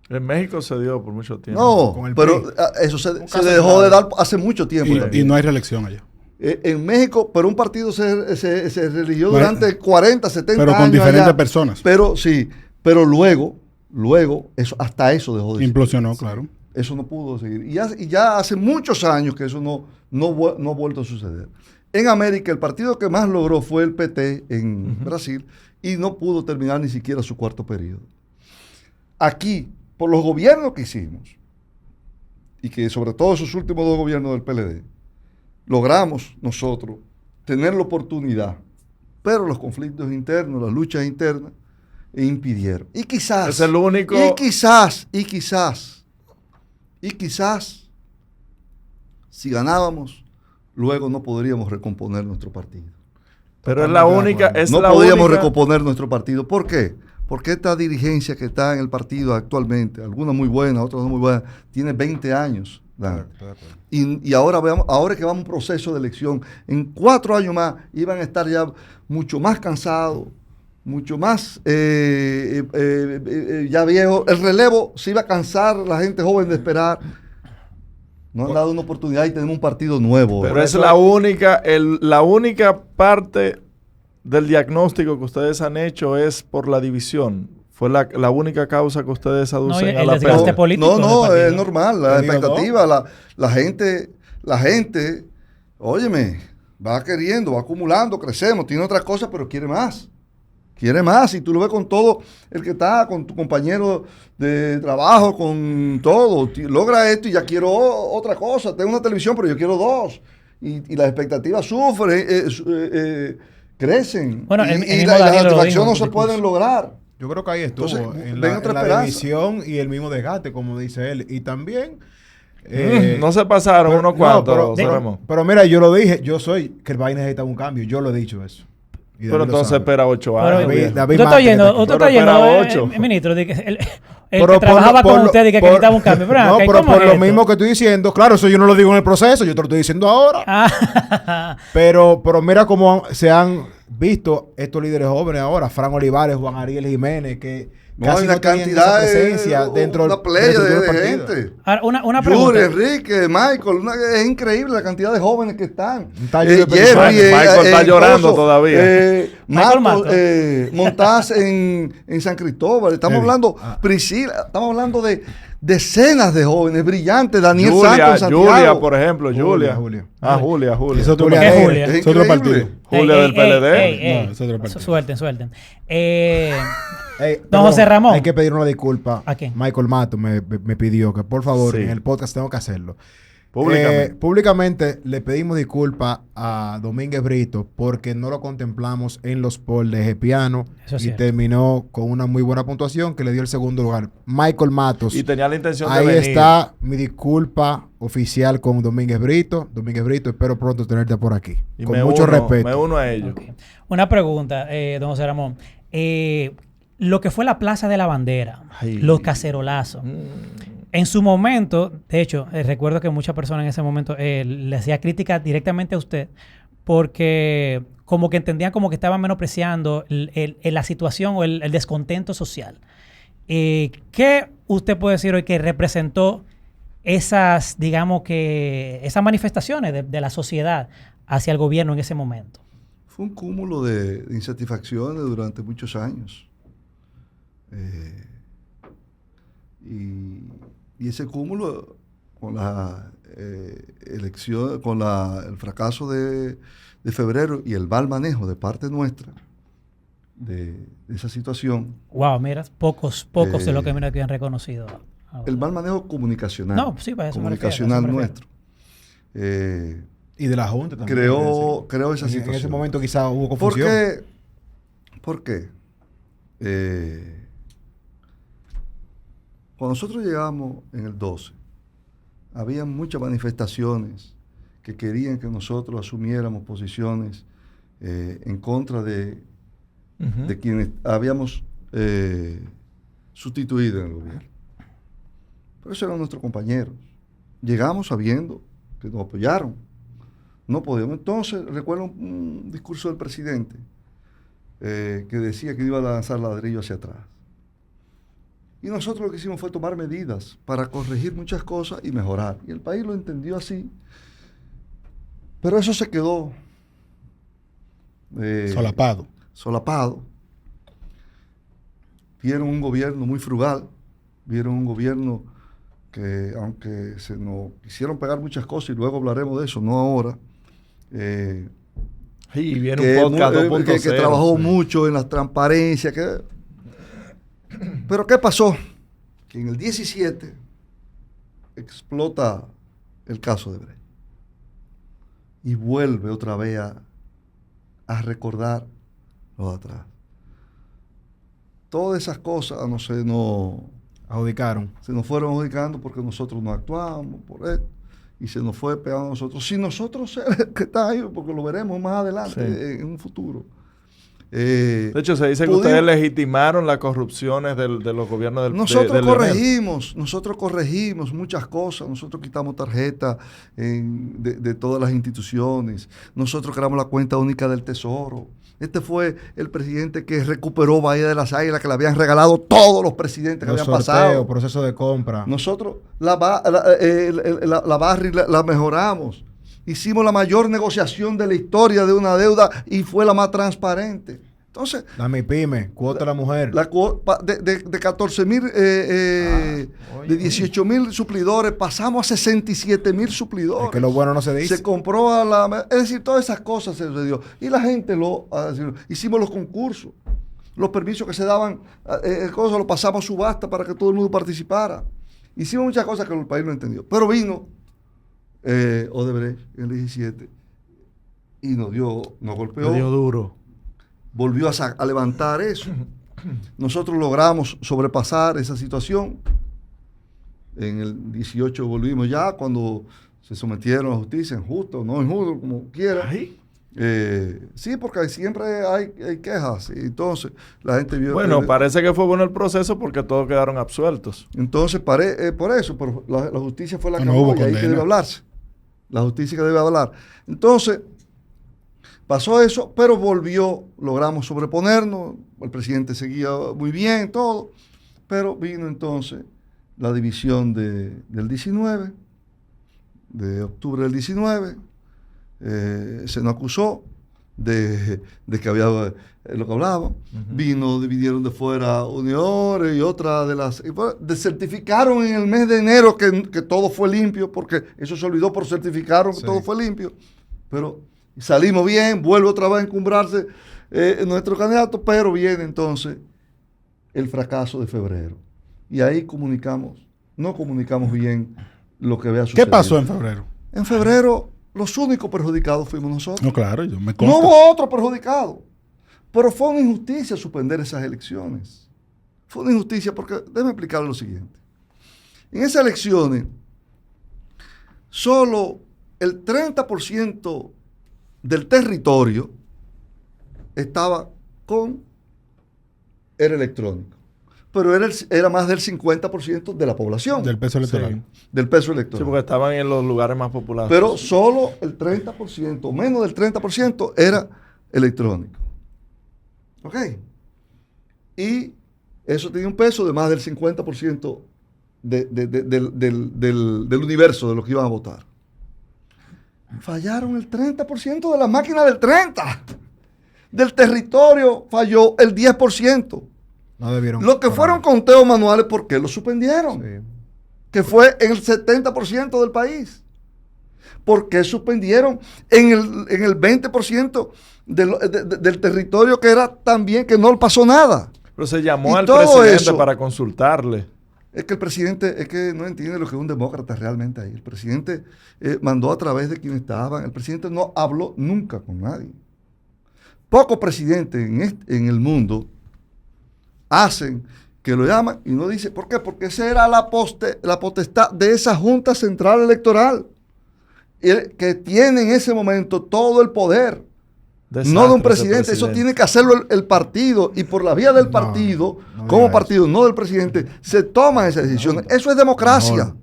En México se dio por mucho tiempo. No, Con el pero PRI. eso se dejó de dar hace mucho tiempo. Y no hay reelección allá. En México, pero un partido se religió Bueno, durante 40, 70 pero años. con diferentes allá. personas. Pero sí, pero luego, hasta eso dejó de ser. Implosionó, claro. Eso no pudo seguir. Y ya hace muchos años que eso no ha vuelto a suceder. En América, el partido que más logró fue el PT en Brasil y no pudo terminar ni siquiera su cuarto periodo. Aquí, por los gobiernos que hicimos, y que sobre todo esos últimos 2 gobiernos del PLD, logramos nosotros tener la oportunidad, pero los conflictos internos, las luchas internas, impidieron. Y quizás, Es el único... y quizás, si ganábamos, luego no podríamos recomponer nuestro partido. Pero es la única... No podíamos recomponer nuestro partido. ¿Por qué? Porque esta dirigencia que está en el partido actualmente, algunas muy buenas, otras no muy buenas, tiene 20 años. Y ahora que vamos a un proceso de elección, en 4 años más iban a estar ya mucho más cansados, mucho más ya viejos. El relevo se iba a cansar la gente joven de esperar. No han dado una oportunidad y tenemos un partido nuevo. Pero es la única parte del diagnóstico que ustedes han hecho es por la división. Fue la única causa que ustedes aducen No, y a el la desgaste pérdida. político del No, partido. es normal. La expectativa, la gente, óyeme, va queriendo, va acumulando, crecemos, tiene otras cosas, pero quiere más. Quiere más. Y tú lo ves con todo el que está, con tu compañero de trabajo, con todo. Logra esto y ya quiero otra cosa. Tengo una televisión, pero yo quiero 2. Y las expectativas sufren, crecen. Bueno, y las satisfacciones no se pueden lograr. Yo creo que ahí estuvo, Entonces, en ven la, otra en la esperanza. división y el mismo desgaste, como dice él. Y también... No se pasaron unos cuantos, pero mira, yo lo dije, yo soy que el país necesita un cambio, yo lo he dicho eso. Y Pero David lo entonces sabe. espera 8 Pero, años. David ¿Usted Marte, está que oyendo? está aquí. ¿Usted Pero está oyendo? esperaba 8. Ministro, el Pero que trabajaba por con lo- usted y que por- necesitaba un cambio. Pero, No, acá, pero ¿cómo por es lo esto? mismo que estoy diciendo, claro, eso yo no lo digo en el proceso, yo te lo estoy diciendo ahora. Ah, Pero mira cómo se han visto estos líderes jóvenes ahora, Fran Olivares, Juan Ariel Jiménez, que No, casi hay no una tenían cantidad esa presencia dentro una del playa estructura del de partido. gente. ahora, una Yuri, pregunta. Enrique, Michael, es increíble la cantidad de jóvenes que están. Un tallo de Jerry, Michael está llorando todavía. Michael Marcos, Mato. Montaz en San Cristóbal. Estamos Heavy. hablando, Priscila, estamos hablando de decenas de jóvenes brillantes. Daniel Santos Julia, en Santiago. Julia, por ejemplo, Julia. Julia. Julia. Es otro Julia partido. Julia. Es otro Increíble. partido. Julia del PLD. No, es otro partido. Suelten. Don Don José Ramón. Hay que pedir una disculpa. ¿A quién? Michael Mato me pidió que por favor Sí. en el podcast tengo que hacerlo. Públicamente. Públicamente le pedimos disculpas a Domínguez Brito porque no lo contemplamos en los polls de Gepiano Eso es y cierto. terminó con una muy buena puntuación que le dio el segundo lugar. Michael Matos. Y tenía la intención de Ahí venir. está mi disculpa oficial con Domínguez Brito. Domínguez Brito, espero pronto tenerte por aquí. Y con me mucho uno- respeto. Me uno a ellos. Ok. Una pregunta, don José Ramón. Lo que fue la Plaza de la Bandera, Ay. los cacerolazos. En su momento, de hecho, recuerdo que muchas personas en ese momento le hacía crítica directamente a usted porque como que entendían como que estaban menospreciando la situación o el descontento social. ¿Qué usted puede decir hoy que representó esas, digamos que, esas manifestaciones de la sociedad hacia el gobierno en ese momento? Fue un cúmulo de insatisfacciones durante muchos años. Y ese cúmulo con la elección, con el fracaso de febrero y el mal manejo de parte nuestra de esa situación, Wow, mira, pocos de lo que mira que han reconocido. el mal manejo comunicacional, No, sí, para eso me refiero, comunicacional a eso me nuestro, Y de la Junta también. creó esa En situación. ese momento quizá hubo ¿Por confusión. qué? ¿Por qué? Cuando nosotros llegamos en el 12, había muchas manifestaciones que querían que nosotros asumiéramos posiciones en contra de quienes habíamos sustituido en el gobierno. Pero esos eran nuestros compañeros. Llegamos sabiendo que nos apoyaron. No podíamos. Entonces, recuerdo un discurso del presidente que decía que iba a lanzar ladrillo hacia atrás. Y nosotros lo que hicimos fue tomar medidas para corregir muchas cosas y mejorar. Y el país lo entendió así. Pero eso se quedó solapado. Vieron un gobierno muy frugal, vieron un gobierno que, aunque se nos quisieron pegar muchas cosas, y luego hablaremos de eso, no ahora, y viene un podcast 2.0. Que trabajó mucho en la transparencia. Pero ¿qué pasó? Que en el 17 explota el caso de Brecht. Y vuelve otra vez a recordar lo de atrás. Todas esas cosas se nos fueron adjudicando porque nosotros no actuamos por esto. Y se nos fue pegando a nosotros. Si nosotros, que está ahí, porque lo veremos más adelante, en un futuro. De hecho, se dice que ustedes legitimaron las corrupciones de los gobiernos del Nosotros corregimos muchas cosas. Nosotros quitamos tarjetas de todas las instituciones. Nosotros creamos la cuenta única del Tesoro. Este fue el presidente que recuperó Bahía de las Águilas, que le habían regalado todos los presidentes que habían pasado. Proceso de compra. Nosotros la Barri la mejoramos. Hicimos la mayor negociación de la historia de una deuda y fue la más transparente. Entonces, la MIPYME, cuota de la mujer. De 14,000, de 18,000 suplidores, pasamos a 67,000 suplidores. Es que lo bueno no se dice. Se compró es decir, todas esas cosas se sucedió. Y la gente hicimos los concursos, los permisos que se daban, lo pasamos a subasta para que todo el mundo participara. Hicimos muchas cosas que el país no entendió. Pero vino Odebrecht en el 17 y nos golpeó. Nos dio duro. Volvió a levantar eso. Nosotros logramos sobrepasar esa situación. En el 18 volvimos ya, cuando se sometieron a la justicia, injusto, no injusto, como quiera. Sí, porque siempre hay quejas. Y entonces la gente vio... Bueno, parece que fue bueno el proceso porque todos quedaron absueltos. Entonces, por eso, pero la justicia fue la que habló y ahí que debe hablarse. La justicia que debe hablar. Entonces, pasó eso, pero logramos sobreponernos, el presidente seguía muy bien, todo, pero vino entonces la división del 19, de octubre del 19, se nos acusó de que había lo que hablaba, dividieron de fuera uniones y otra de las... certificaron en el mes de enero que todo fue limpio, porque eso se olvidó, por certificaron que todo fue limpio, pero... Salimos bien, vuelve otra vez a encumbrarse nuestro candidato, pero viene entonces el fracaso de febrero. Y ahí no comunicamos bien lo que había sucedido. ¿Qué pasó en febrero? En febrero, los únicos perjudicados fuimos nosotros. No, claro, yo me consta. No hubo otro perjudicado. Pero fue una injusticia suspender esas elecciones. Fue una injusticia porque, déjame explicarle lo siguiente. En esas elecciones, solo el 30% del territorio era electrónico, pero era más del 50% de la población. Del peso electoral. Sí. Del peso electoral. Sí, porque estaban en los lugares más populares. Pero solo el 30%, menos del 30% era electrónico. ¿Ok? Y eso tenía un peso de más del 50% del universo de los que iban a votar. Fallaron el 30% de las máquinas del 30%. Del territorio falló el 10%. No debieron. Lo que fueron conteos manuales, ¿por qué lo suspendieron? Sí. Que fue en el 70% del país. ¿Por qué suspendieron en el 20% del territorio que era también que no pasó nada? Pero se llamó al todo presidente eso, para consultarle. Es que el presidente no entiende lo que es un demócrata realmente ahí. El presidente mandó a través de quienes estaban. El presidente no habló nunca con nadie. Pocos presidentes en el mundo hacen que lo llaman y no dicen. ¿Por qué? Porque esa era la potestad de esa Junta Central Electoral, que tiene en ese momento todo el poder. No de un presidente, eso tiene que hacerlo el partido, y por la vía del partido, como partido, no del presidente, se toman esas decisiones. Eso es democracia.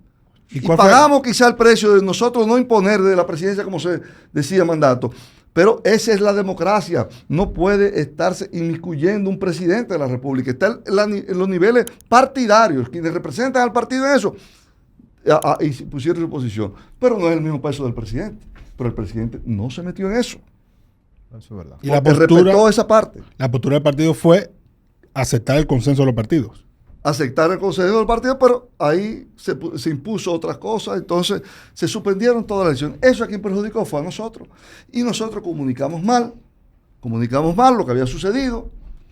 Y pagamos quizá el precio de nosotros no imponer de la presidencia, como se decía, mandato. Pero esa es la democracia. No puede estarse inmiscuyendo un presidente de la República. Está en los niveles partidarios, quienes representan al partido en eso, y pusieron su posición. Pero no es el mismo peso del presidente. Pero el presidente no se metió en eso. Eso es verdad. Y la Porque postura, respetó esa parte. la postura del partido fue aceptar el consenso de los partidos. Aceptar el consejo del partido, pero ahí se impuso otras cosas, entonces se suspendieron todas las elecciones. Eso a quien perjudicó fue a nosotros. Y nosotros comunicamos mal lo que había sucedido.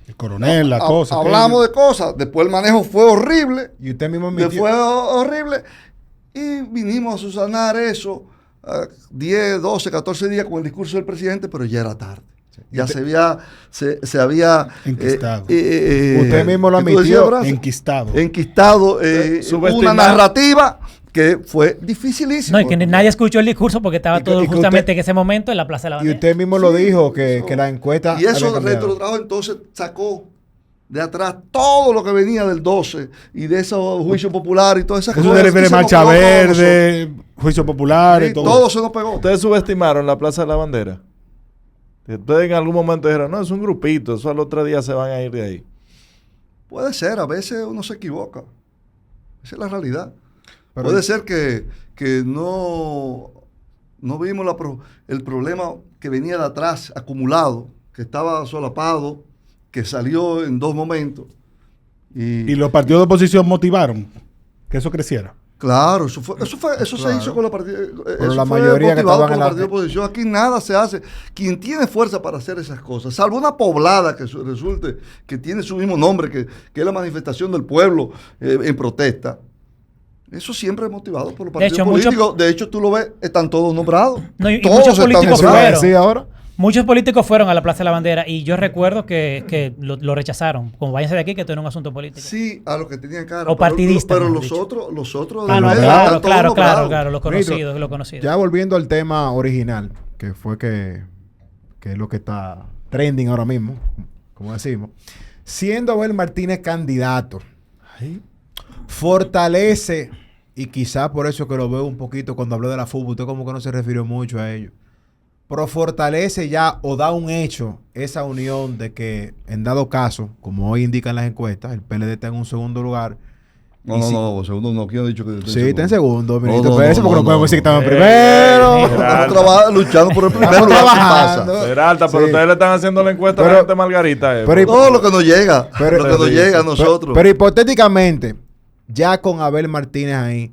El coronel, la cosa. Hablamos de cosas, después el manejo fue horrible, Y usted mismo fue horrible, y vinimos a subsanar eso 10, 12, 14 días con el discurso del presidente, pero ya era tarde. Ya se había Enquistado. Usted mismo lo ¿qué tú decías, admitió. Brazo? Enquistado. una Subestimar. narrativa que fue dificilísima. No, y que nadie escuchó el discurso porque estaba Y que- todo y que justamente usted- en ese momento en la Plaza de la Y Bandera. usted mismo lo dijo, que la encuesta... Y eso había cambiado. retrotrajo, entonces sacó de atrás todo lo que venía del 12 y de esos juicios populares y todas esas Eso cosas. se refiere Y a se Marcha nos pegó a todos Verde, juicios populares, nosotros. todo. Todo se nos pegó. ¿Ustedes subestimaron la Plaza de la Bandera? Que ustedes en algún momento dijeron, no, es un grupito, eso al otro día se van a ir de ahí. Puede ser, a veces uno se equivoca. Esa es la realidad. Pero- Puede ser que no vimos el problema que venía de atrás, acumulado, que estaba solapado, que salió en dos momentos. Y los partidos de oposición motivaron que eso creciera. Claro, eso se hizo con la partida. Eso la fue mayoría que motivado estaban por en la la- partida de oposición. Aquí nada se hace. Quien tiene fuerza para hacer esas cosas, salvo una poblada que resulte que tiene su mismo nombre, que es la manifestación del pueblo en protesta. Eso siempre es motivado por los De partidos hecho, políticos. De hecho, tú lo ves, están todos nombrados. No, y Todos muchos están políticos ¿Eso va a fueron. decir ahora? Muchos políticos fueron a la Plaza de la Bandera y yo recuerdo que lo rechazaron. Como váyanse de aquí, que esto no es un asunto político. Sí, a los que tenían cara. O partidistas, Pero mejor los dicho. otros Ah, de no, medio claro, están todos claro, nombrados. los conocidos, los conocidos. Ya volviendo al tema original, que fue que es lo que está trending ahora mismo, como decimos. Siendo Abel Martínez candidato, fortalece, y quizá por eso que lo veo un poquito cuando habló de la fútbol, usted como que no se refirió mucho a ello, pero fortalece ya o da un hecho esa unión de que, en dado caso, como hoy indican las encuestas, el PLD está en un segundo lugar. No, Y no, si- no, segundo no, ¿quién ha dicho que Sí, está en segundo, ministro. no, Pérez, no, porque no no, podemos no. decir que estamos en Geraldo. primero. Estamos luchando por el primer Estamos lugar. ¿Qué trabajando. pasa? Peralta, pero Sí. ustedes le están haciendo la encuesta a Pero- la gente Margarita. pero- No, lo que nos llega. Pero- lo que nos llega a nosotros. Pero hipotéticamente, ya con Abel Martínez ahí,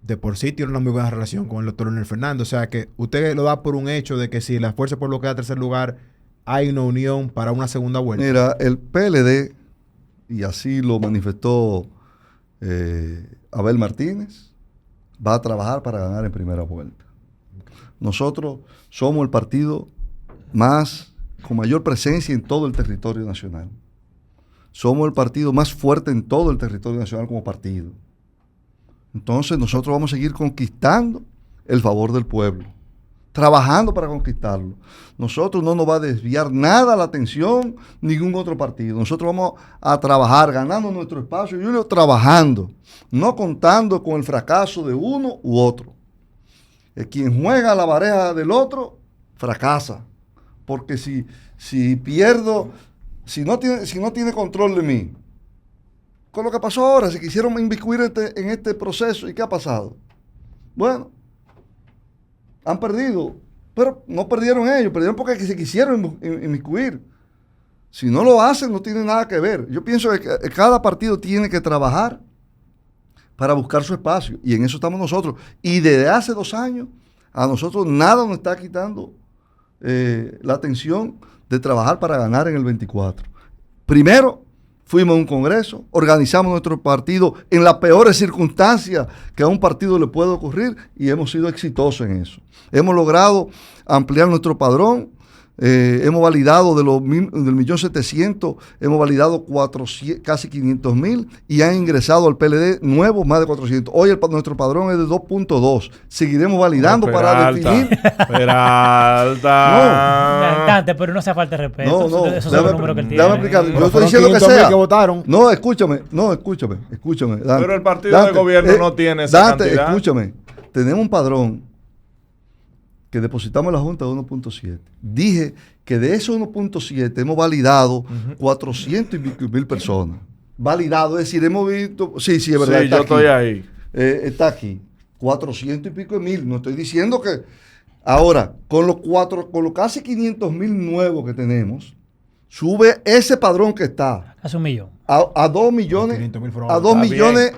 de por sí tiene una muy buena relación con el doctor Leonel Fernández. O sea que usted lo da por un hecho de que si la Fuerza por lo queda tercer lugar, hay una unión para una segunda vuelta. Mira, el PLD, y así lo manifestó Abel Martínez, va a trabajar para ganar en primera vuelta. Nosotros somos el partido con mayor presencia en todo el territorio nacional. Somos el partido más fuerte en todo el territorio nacional como partido. Entonces nosotros vamos a seguir conquistando el favor del pueblo, trabajando para conquistarlo. Nosotros no nos va a desviar nada la atención ningún otro partido. Nosotros vamos a trabajar, ganando nuestro espacio, Julio, trabajando, no contando con el fracaso de uno u otro. Quien juega a la pareja del otro, fracasa. Porque si pierdo, si no tiene control de mí, con lo que pasó ahora, se quisieron inmiscuir en este proceso, ¿y qué ha pasado? Bueno, han perdido, pero no perdieron ellos, perdieron porque se quisieron inmiscuir. Si no lo hacen, no tiene nada que ver. Yo pienso que cada partido tiene que trabajar para buscar su espacio, y en eso estamos nosotros. Y desde hace 2 años, a nosotros nada nos está quitando la atención de trabajar para ganar en el 24. Primero, fuimos a un congreso, organizamos nuestro partido en las peores circunstancias que a un partido le puede ocurrir, y hemos sido exitosos en eso. Hemos logrado ampliar nuestro padrón, hemos validado del 1.700.000, hemos validado casi 500.000, y han ingresado al PLD nuevos más de 400. Hoy nuestro padrón es de 2.2. Seguiremos validando para definir. Peralta. Dante, pero no hace falta de respeto. No, Esos son los números que él tiene. déjame explicar. Yo Pero estoy fueron diciendo que 500.000 sea. que votaron. No, escúchame. Dante. Pero el partido de gobierno no tiene esa Dante, cantidad. escúchame. Tenemos un padrón que depositamos en la Junta de 1.7. Dije que de esos 1.7 hemos validado 400 y pico mil personas. Validado, es decir, hemos visto... Sí, es verdad. Sí, yo estoy ahí. Está aquí. 400 y pico de mil. No estoy diciendo que... Ahora, con los casi 500 mil nuevos que tenemos, sube ese padrón que está. Hace 1 millón. A 2 millones, 500.000 fueron a 2 millones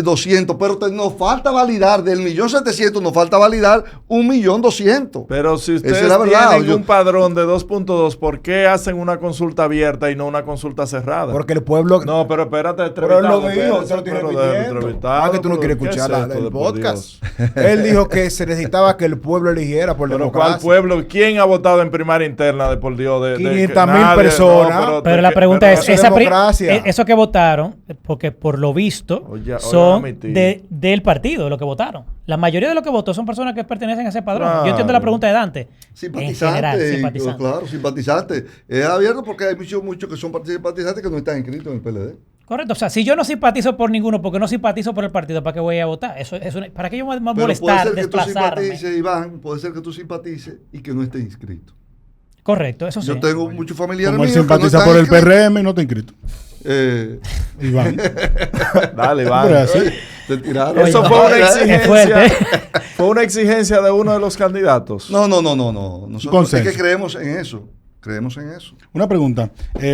200, pero nos falta validar, del 1.700.000 nos falta validar 1.200.000. Pero si Esa ustedes es la verdad, tienen un padrón de 2.2, ¿por qué hacen una consulta abierta y no una consulta cerrada? Porque el pueblo... No, pero espérate, Pero él lo entrevistado, dijo, espérate, se lo tiene pero déjame pidiendo. entrevistarlo, Que tú no pero quieres ¿qué es escuchar esto el de por podcast. Dios? Él dijo que se necesitaba que el pueblo eligiera por Pero democracia. ¿cuál pueblo? ¿Quién ha votado en primaria interna de por Dios? 500.000 nadie, personas. Pero la pregunta es, eso es democracia. eso que votaron, porque por lo visto Oye, son mi tío. del partido, de lo que votaron. La mayoría de los que votó son personas que pertenecen a ese padrón. Claro. Yo entiendo la pregunta de Dante. Simpatizantes, En general, simpatizantes. claro, simpatizantes. Es abierto porque hay muchos que son simpatizantes que no están inscritos en el PLD. Correcto. O sea, si yo no simpatizo por ninguno, porque no simpatizo por el partido, ¿para qué voy a votar? ¿Para qué yo me voy a molestar, puede ser que tú desplazarme? simpatices, Iván, puede ser que tú simpatices y que no estés inscrito. Correcto, eso sí. Yo tengo muchos familiares Como él míos que no simpatiza están por el inscritos. PRM y no está inscrito. Iván. Dale, Pero va. así. Te tiraron. Eso fue una Es fuerte. exigencia. Fue una exigencia de uno de los candidatos. No. Nosotros consenso. es que creemos en eso. Creemos en eso. Una pregunta,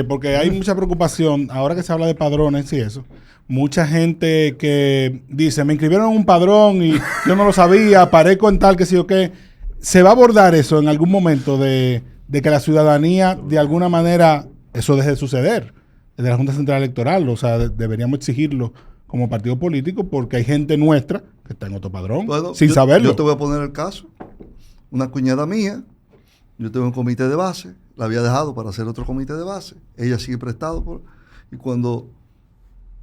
porque hay mucha preocupación, ahora que se habla de padrones y eso, mucha gente que dice, me inscribieron en un padrón y yo no lo sabía, parezco en tal, que sí o qué. ¿Se va a abordar eso en algún momento de que la ciudadanía, de alguna manera, eso deje de suceder desde la Junta Central Electoral? O sea, deberíamos exigirlo como partido político porque hay gente nuestra que está en otro padrón, Bueno, sin saberlo. Yo te voy a poner el caso. Una cuñada mía, yo tengo un comité de base, la había dejado para hacer otro comité de base. Ella sigue prestado y cuando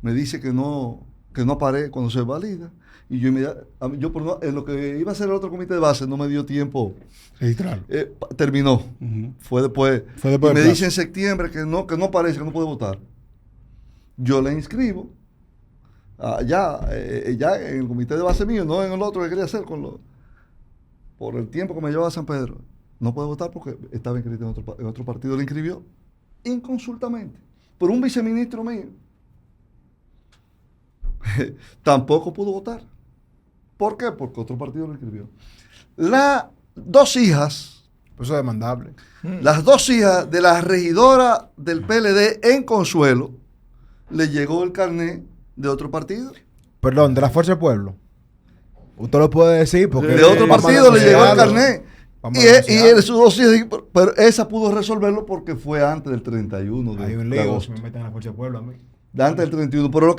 me dice que no aparece, cuando se valida, y yo en lo que iba a hacer el otro comité de base no me dio tiempo. Registrarlo. Terminó. Ujú. Fue después. Fue después Y del me plazo. dice en septiembre que no aparece, que no puede votar. Yo le inscribo. Ya en el comité de base mío, no en el otro que quería hacer por el tiempo que me llevaba a San Pedro. No puede votar porque estaba inscrito en otro partido. Le inscribió inconsultamente por un viceministro mío. Tampoco pudo votar. ¿Por qué? Porque otro partido lo inscribió. Las dos hijas Eso es demandable. de la regidora del PLD en Consuelo, le llegó el carnet de otro partido. Perdón, de la Fuerza del Pueblo. Usted lo puede decir porque... De otro vamos a partido le llegó el negociarlo. carnet. Vamos a Y negociarlo. sus dos hijas, pero esa pudo resolverlo porque fue antes del 31 Hay un de lío si agosto. me meten en la Fuerza del Pueblo a mí. Antes del 31. Pero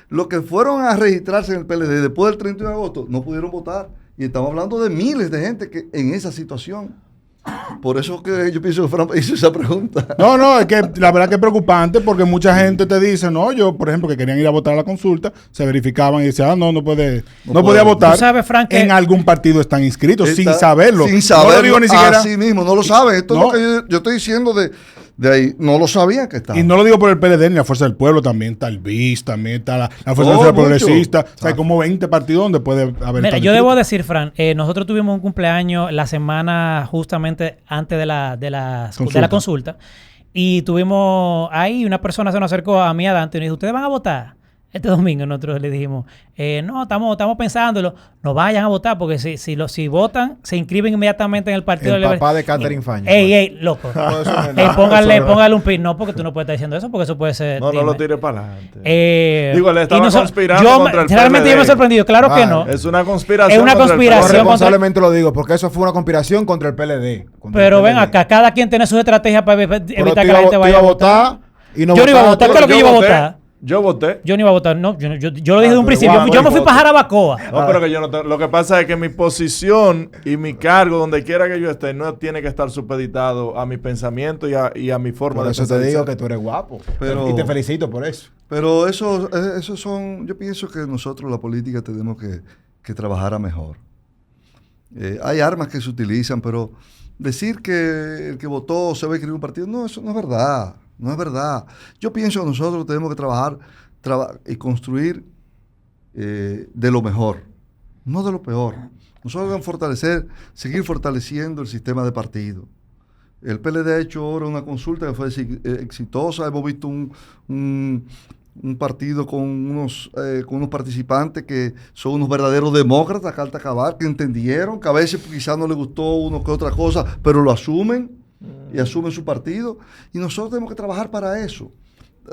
lo que fueron a registrarse en el PLD después del 31 de agosto no pudieron votar. Y estamos hablando de miles de gente que en esa situación. Por eso que yo pienso que Fran hizo esa pregunta. No, es que la verdad que es preocupante porque mucha gente te dice, no, yo, por ejemplo, que querían ir a votar a la consulta, se verificaban y decían, no podía puede. votar. Tú sabes, Frank, que- en algún partido están inscritos sin Está- saberlo. Sin saberlo. No lo digo ni siquiera. Así mismo, no lo saben. Esto No. es lo que yo estoy diciendo de ahí. No lo sabían que estaba. Y no lo digo por el PLD ni la Fuerza del Pueblo, también está el BIS, también está la Fuerza Oh, Nacional mucho. Progresista. O sea, hay como 20 partidos donde puede haber. Mira, estado yo debo inscrito. decir, Fran, nosotros tuvimos un cumpleaños la semana justamente antes de la consulta y tuvimos ahí una persona se nos acercó a mí, a Dante, y nos dijo, ¿ustedes van a votar? Este domingo nosotros le dijimos, no, estamos pensándolo, no vayan a votar porque si votan, se inscriben inmediatamente en el partido. El papá de Catherine Faña. Ey, loco. No, eso no es nada. Póngale un pin. No, porque tú no puedes estar diciendo eso, porque eso puede ser... No dime. lo tire para adelante. Digo, le estaba conspirando contra el realmente yo me he PLD. sorprendido, claro que no. Es una conspiración. Es una contra el conspiración. PLD. Responsablemente lo digo, porque eso fue una conspiración contra el PLD. contra Pero el ven PLD. acá, cada quien tiene sus estrategias para Pero evitar tú que la gente tú vaya ibas a votar. y no Yo no iba a votaste. votar. ¿Qué es lo que yo iba a votar? Yo voté. Yo no iba a votar, no. Yo lo dije de un pero principio. guau, Yo me fui voto. para Jarabacoa. No, pero que yo no lo que pasa es que mi posición y mi cargo, donde quiera que yo esté, no tiene que estar supeditado a mi pensamiento y a mi forma Por de eso pensar. te digo que tú eres guapo. Pero- Y te felicito por eso. Pero eso son, yo pienso que nosotros la política tenemos que trabajar a mejor. Hay armas que se utilizan, pero decir que el que votó se va a inscribir un partido, no, eso no es verdad. No es verdad. Yo pienso que nosotros tenemos que trabajar y construir de lo mejor, no de lo peor. Nosotros debemos seguir fortaleciendo el sistema de partido. El PLD ha hecho ahora una consulta que fue exitosa. Hemos visto un partido con unos participantes que son unos verdaderos demócratas, carta acabar, que entendieron, que a veces quizás no les gustó uno que otra cosa, pero lo asumen y asumen su partido. Y nosotros tenemos que trabajar para eso.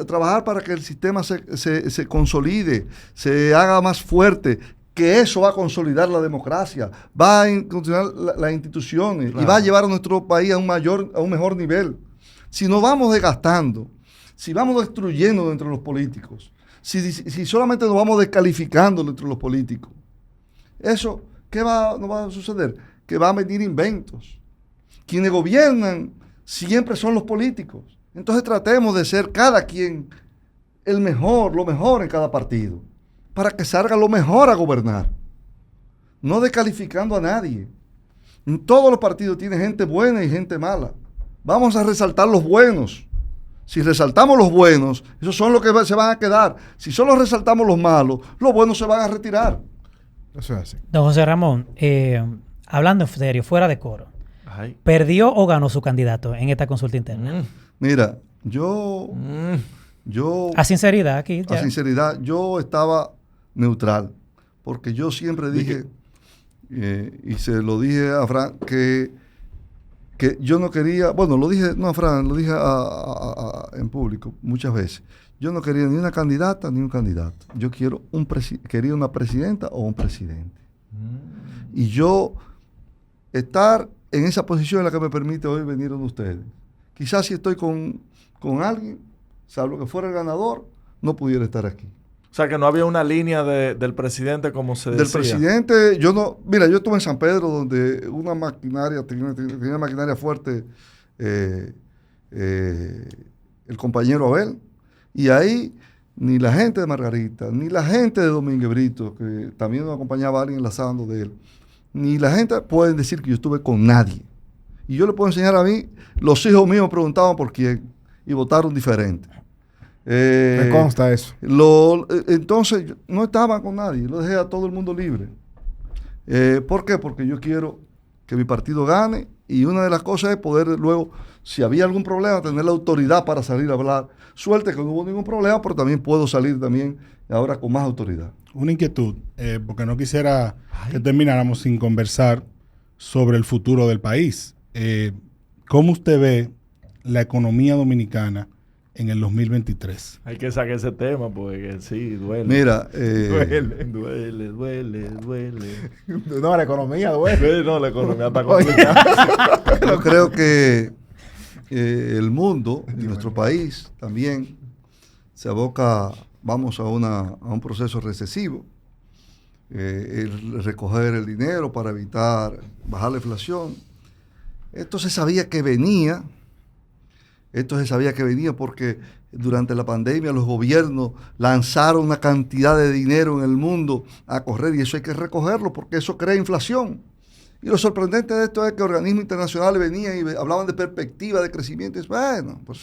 Trabajar para que el sistema se consolide, se haga más fuerte, que eso va a consolidar la democracia, va a consolidar las instituciones, claro, y va a llevar a nuestro país a un mejor nivel. Si nos vamos desgastando, si vamos destruyendo dentro de los políticos, si solamente nos vamos descalificando dentro de los políticos, eso, ¿qué nos va a suceder? Que va a venir inventos. Quienes gobiernan siempre son los políticos. Entonces tratemos de ser cada quien lo mejor en cada partido, para que salga lo mejor a gobernar, no descalificando a nadie. En todos los partidos tiene gente buena y gente mala. Vamos a resaltar los buenos. Si resaltamos los buenos, esos son los que se van a quedar. Si solo resaltamos los malos, los buenos se van a retirar. Eso es así. Don José Ramón, hablando en serio, fuera de coro, ¿perdió o ganó su candidato en esta consulta interna? Mira, yo a sinceridad aquí. A sinceridad, yo estaba neutral, porque yo siempre dije, y se lo dije a Fran, que yo no quería, bueno, lo dije, no a Fran, lo dije en público muchas veces. Yo no quería ni una candidata ni un candidato. Yo quería una presidenta o un presidente. Y yo estar en esa posición en la que me permite hoy venir con ustedes. Quizás si estoy con alguien, salvo que fuera el ganador, no pudiera estar aquí. O sea, que no había una línea del presidente como se decía. Del presidente, mira, yo estuve en San Pedro, donde una maquinaria, tenía una maquinaria fuerte, el compañero Abel, y ahí ni la gente de Margarita, ni la gente de Domínguez Brito, que también nos acompañaba alguien enlazando de él, ni la gente pueden decir que yo estuve con nadie. Y yo le puedo enseñar a mí, los hijos míos me preguntaban por quién, y votaron diferente. Me consta eso. Entonces, no estaba con nadie, lo dejé a todo el mundo libre. ¿Por qué? Porque yo quiero que mi partido gane, y una de las cosas es poder luego, si había algún problema, tener la autoridad para salir a hablar. Suerte que no hubo ningún problema, pero también puedo salir también ahora con más autoridad. Una inquietud, porque no quisiera que termináramos sin conversar sobre el futuro del país. ¿Cómo usted ve la economía dominicana en el 2023? Hay que sacar ese tema porque sí, duele. Mira, duele. No, la economía duele. No, la economía está complicada. Yo creo que el mundo y nuestro país también se aboca, vamos a un proceso recesivo. El recoger el dinero para evitar bajar la inflación. Esto se sabía que venía porque durante la pandemia los gobiernos lanzaron una cantidad de dinero en el mundo a correr, y eso hay que recogerlo porque eso crea inflación. Y lo sorprendente de esto es que organismos internacionales venían y hablaban de perspectiva de crecimiento. Y bueno, pues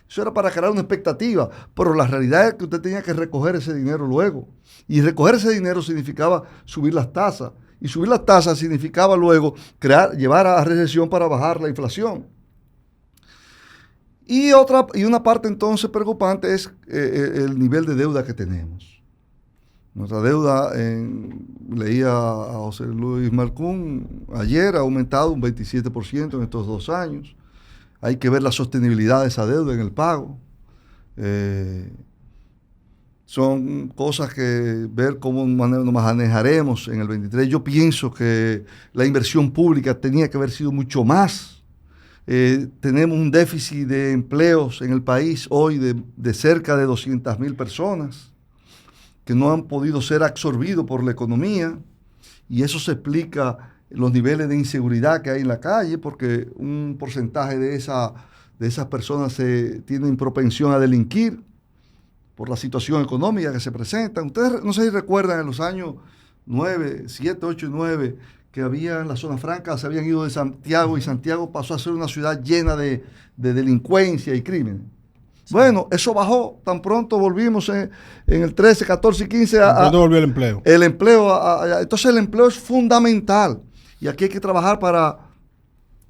eso era para crear una expectativa, pero la realidad es que usted tenía que recoger ese dinero luego. Y recoger ese dinero significaba subir las tasas. Y subir las tasas significaba luego llevar a recesión para bajar la inflación. Y una parte entonces preocupante es el nivel de deuda que tenemos. Nuestra deuda, leía a José Luis Marcún ayer, ha aumentado un 27% en estos 2 años. Hay que ver la sostenibilidad de esa deuda en el pago. Son cosas que ver cómo nos manejaremos en el 23. Yo pienso que la inversión pública tenía que haber sido mucho más. Tenemos un déficit de empleos en el país hoy de cerca de 200,000 personas que no han podido ser absorbidos por la economía, y eso se explica los niveles de inseguridad que hay en la calle, porque un porcentaje de esas personas tienen propensión a delinquir por la situación económica que se presenta. Ustedes no sé si recuerdan en los años 7, 8 y 9, que había en la zona franca, se habían ido de Santiago, y Santiago pasó a ser una ciudad llena de delincuencia y crimen. Bueno, eso bajó. Tan pronto volvimos en el 13, 14 y 15 ¿Cuándo volvió el empleo? el empleo. Entonces el empleo es fundamental. Y aquí hay que trabajar para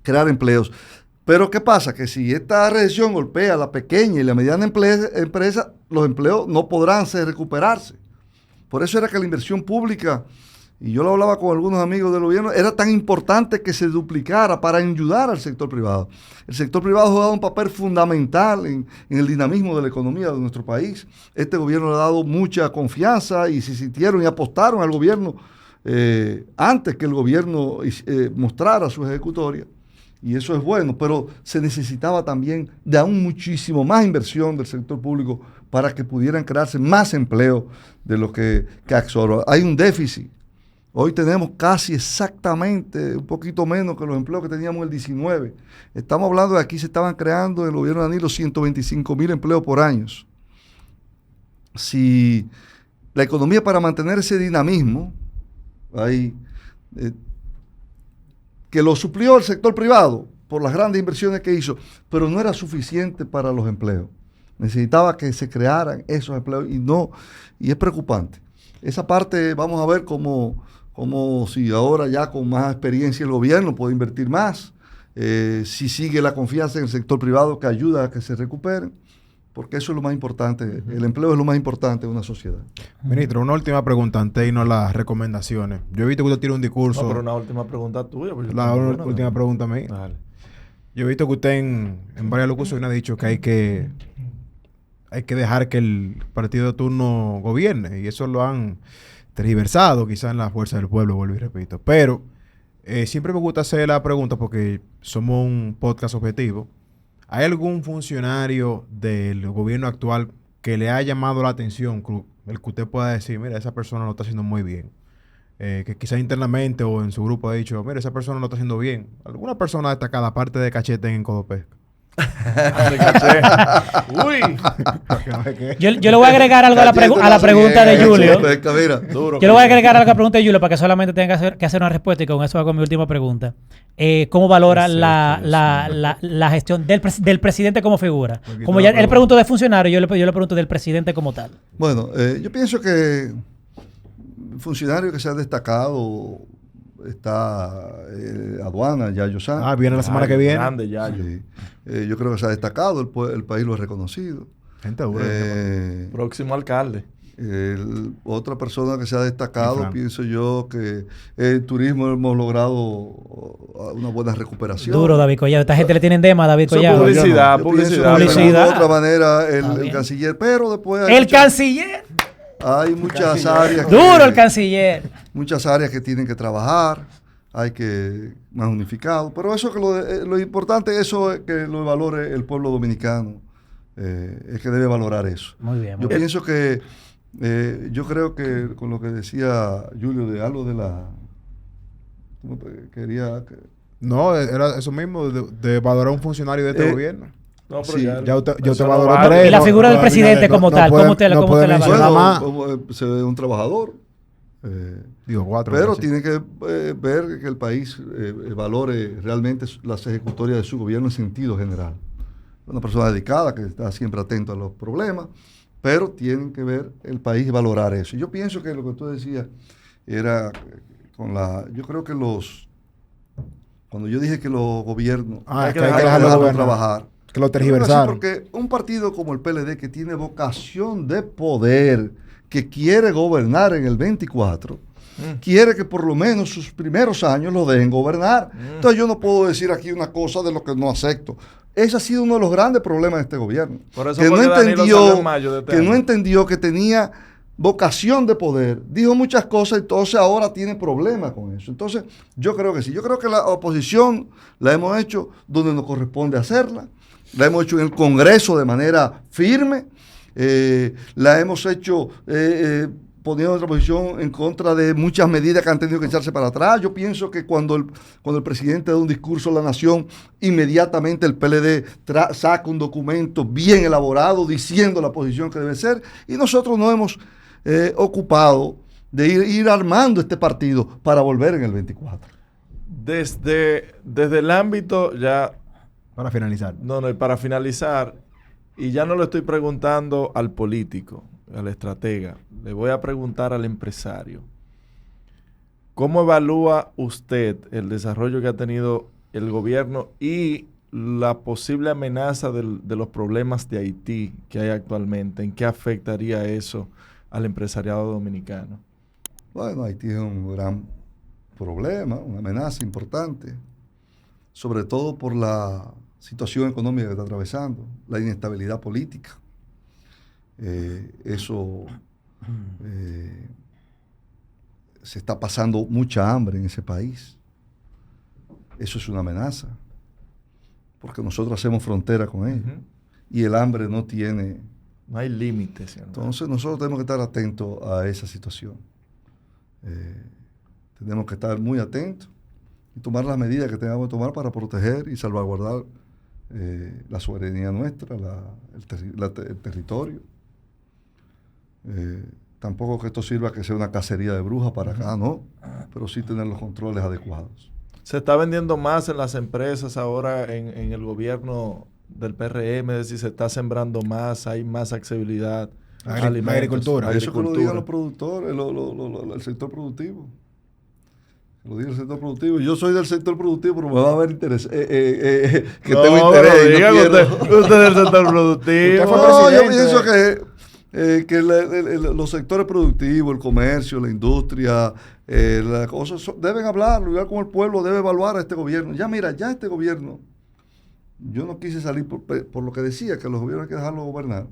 crear empleos. Pero ¿qué pasa? Que si esta recesión golpea a la pequeña y la mediana empresa, los empleos no podrán recuperarse. Por eso era que la inversión pública, y yo lo hablaba con algunos amigos del gobierno, era tan importante que se duplicara para ayudar al sector privado. El sector privado ha jugado un papel fundamental en el dinamismo de la economía de nuestro país. Este gobierno le ha dado mucha confianza y se sintieron y apostaron al gobierno antes que el gobierno mostrara su ejecutoria. Y eso es bueno, pero se necesitaba también de aún muchísimo más inversión del sector público para que pudieran crearse más empleo de lo que absorba. Hay un déficit. Hoy tenemos casi exactamente, un poquito menos que los empleos que teníamos en el 19. Estamos hablando de aquí se estaban creando en el gobierno de Danilo 125,000 empleos por año. Si la economía para mantener ese dinamismo, que lo suplió el sector privado por las grandes inversiones que hizo, pero no era suficiente para los empleos. Necesitaba que se crearan esos empleos y es preocupante. Esa parte vamos a ver cómo si ahora ya con más experiencia el gobierno puede invertir más, si sigue la confianza en el sector privado que ayuda a que se recuperen, porque eso es lo más importante. El empleo es lo más importante de una sociedad. Ministro, una última pregunta antes de irnos a las recomendaciones. Yo he visto que usted tiene un discurso. No, pero una última pregunta tuya. Última pregunta a mí. Dale. Yo he visto que usted en varias locuciones ha dicho que hay que dejar que el partido de turno gobierne, y eso lo han tergiversado quizás en la fuerza del pueblo, vuelvo y repito. Pero siempre me gusta hacer la pregunta porque somos un podcast objetivo. ¿Hay algún funcionario del gobierno actual que le ha llamado la atención, el que usted pueda decir, mira, esa persona lo está haciendo muy bien? Que quizás internamente o en su grupo ha dicho, mira, esa persona lo está haciendo bien. ¿Alguna persona destacada, aparte de Cachete en Codopesca? Uy. Yo le voy a agregar algo a la pregunta de Julio. Duro. Yo le voy a agregar algo a la pregunta de Julio para que solamente tenga que hacer una respuesta, y con eso hago mi última pregunta. ¿Cómo valora la gestión del presidente como figura? Como ya él preguntó de funcionario, yo le pregunto del presidente como tal. Bueno, yo pienso que el funcionario que se ha destacado está Aduana, Yayo San. Viene la semana que viene. Grande, Yayo. Sí. Yo creo que se ha destacado, el país lo ha reconocido. Gente dura. Próximo alcalde. Otra persona que se ha destacado, pienso yo que el turismo hemos logrado una buena recuperación. Duro, David Collado. Esta gente le tienen dema a David Collado. Publicidad. De otra manera, el canciller, pero después... ¡El canciller! Hay muchas áreas. ¡Duro el canciller! Muchas áreas que tienen que trabajar, hay que más unificado, pero eso que lo importante, eso es que lo valore el pueblo dominicano, es que debe valorar eso. Muy bien. Yo pienso que, yo creo que con lo que decía Julio de algo de la... No, era eso mismo, de valorar a un funcionario de este gobierno. No, pero Sí, Ya usted eso valoró no vale. tres. Y la figura del presidente como tal, ¿cómo usted la mencionar valora? más. Se ve un trabajador. Digo, 4. Pero tiene que ver que el país valore realmente las ejecutorias de su gobierno en sentido general. Una persona dedicada que está siempre atento a los problemas, pero tienen que ver el país y valorar eso. Y yo pienso que lo que tú decías era yo creo que cuando yo dije que los gobiernos hay que dejarlos dejarlo trabajar, que lo tergiversaron. porque un partido como el PLD, que tiene vocación de poder, que quiere gobernar en el 24, quiere que por lo menos sus primeros años lo dejen gobernar. Entonces yo no puedo decir aquí una cosa de lo que no acepto. Ese ha sido uno de los grandes problemas de este gobierno. Por eso Que fue no Danilo salió en mayo de este año. no entendió que tenía vocación de poder. Dijo muchas cosas, entonces ahora tiene problemas con eso. Entonces yo creo que sí. Yo creo que la oposición la hemos hecho donde nos corresponde hacerla. La hemos hecho en el Congreso de manera firme. La hemos hecho poniendo nuestra posición en contra de muchas medidas que han tenido que echarse para atrás. Yo pienso que cuando el presidente da un discurso a la nación, inmediatamente el PLD saca un documento bien elaborado diciendo la posición que debe ser, y nosotros nos hemos ocupado de ir armando este partido para volver en el 24. Desde el ámbito ya... Para finalizar. No, y para finalizar, Y ya no le estoy preguntando al político, al estratega, le voy a preguntar al empresario. ¿Cómo evalúa usted el desarrollo que ha tenido el gobierno y la posible amenaza de los problemas de Haití que hay actualmente? ¿En qué afectaría eso al empresariado dominicano? Bueno, Haití es un gran problema, una amenaza importante, sobre todo por la situación económica que está atravesando, la inestabilidad política. Se está pasando mucha hambre en ese país. Eso es una amenaza, porque nosotros hacemos frontera con ellos y el hambre no tiene... No hay límites. Entonces nosotros tenemos que estar atentos a esa situación. Tenemos que estar muy atentos y tomar las medidas que tengamos que tomar para proteger y salvaguardar la soberanía nuestra, el territorio. Tampoco que esto sirva que sea una cacería de brujas para acá, no, pero sí tener los controles adecuados. ¿Se está vendiendo más en las empresas ahora en el gobierno del PRM? Es decir, se está sembrando más, hay más accesibilidad a alimentos, agricultura. Eso que lo digan los productores, el sector productivo. Lo diga el sector productivo. Yo soy del sector productivo, pero me va a haber interés. Tengo interés. Usted es del sector productivo. No, yo pienso que los sectores productivos, el comercio, la industria, las cosas deben hablarlo, igual como el pueblo debe evaluar a este gobierno. Ya mira, ya este gobierno, yo no quise salir por lo que decía, que los gobiernos hay que dejarlo gobernar,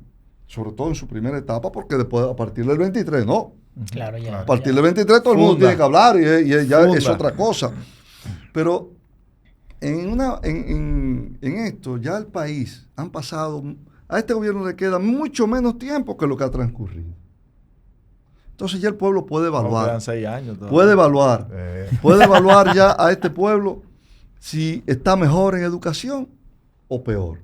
sobre todo en su primera etapa, porque después, a partir del 23, no. Claro, ya. A partir del 23 todo el mundo tiene que hablar y ya es otra cosa. Pero en esto, ya el país han pasado, a este gobierno le queda mucho menos tiempo que lo que ha transcurrido. Entonces ya el pueblo puede evaluar. Quedan 6 años todavía. Puede evaluar ya a este pueblo si está mejor en educación o peor.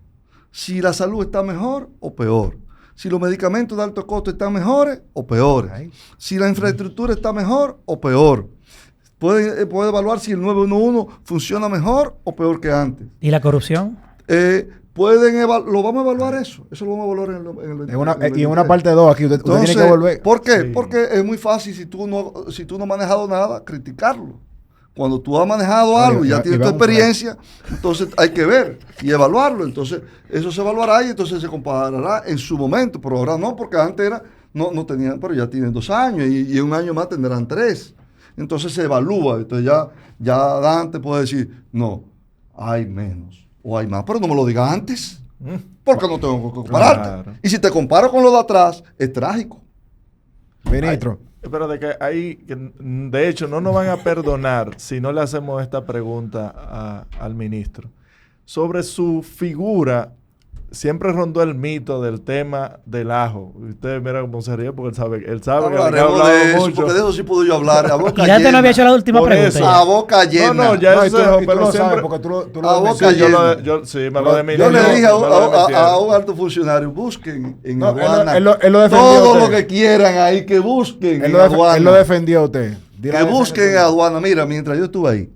Si la salud está mejor o peor. Si los medicamentos de alto costo están mejores o peores. Si la infraestructura está mejor o peor. Puede evaluar si el 911 funciona mejor o peor que antes. ¿Y la corrupción? Lo vamos a evaluar eso. Eso lo vamos a evaluar en el 23. Y en una parte 2 aquí, usted tiene que volver. ¿Por qué? Sí. Porque es muy fácil, si tú no has manejado nada, criticarlo. Cuando tú has manejado algo y ya tienes tu experiencia, entonces hay que ver y evaluarlo. Entonces, eso se evaluará y entonces se comparará en su momento. Pero ahora no, porque antes no tenían, pero ya tienen 2 años y en un año más tendrán 3. Entonces se evalúa. Entonces ya Dante puede decir, no, hay menos o hay más. Pero no me lo digas antes, porque no tengo que compararte. Claro. Y si te comparo con lo de atrás, es trágico. Ministro. Pero de hecho, no nos van a perdonar si no le hacemos esta pregunta al ministro. Sobre su figura, siempre rondó el mito del tema del ajo. Usted mira cómo se ríe porque él sabe que le ha Hablaremos hablado de eso, mucho. porque de eso sí puedo yo hablar. A boca Y Dante llena. no había hecho la última Por pregunta. eso. ya. A boca llena. No, ya No, y eso tú, se dejó, y tú pero lo siempre... sabes, porque tú lo A boca mencionas. llena. Sí, me lo de mi Yo le dije a un un alto funcionario, busquen en No, aduana él lo defendió todo a lo usted. que quieran ahí, que busquen Él en aduana. lo defendió a usted. Dile a Que esa busquen en aduana. Mira, mientras yo estuve ahí,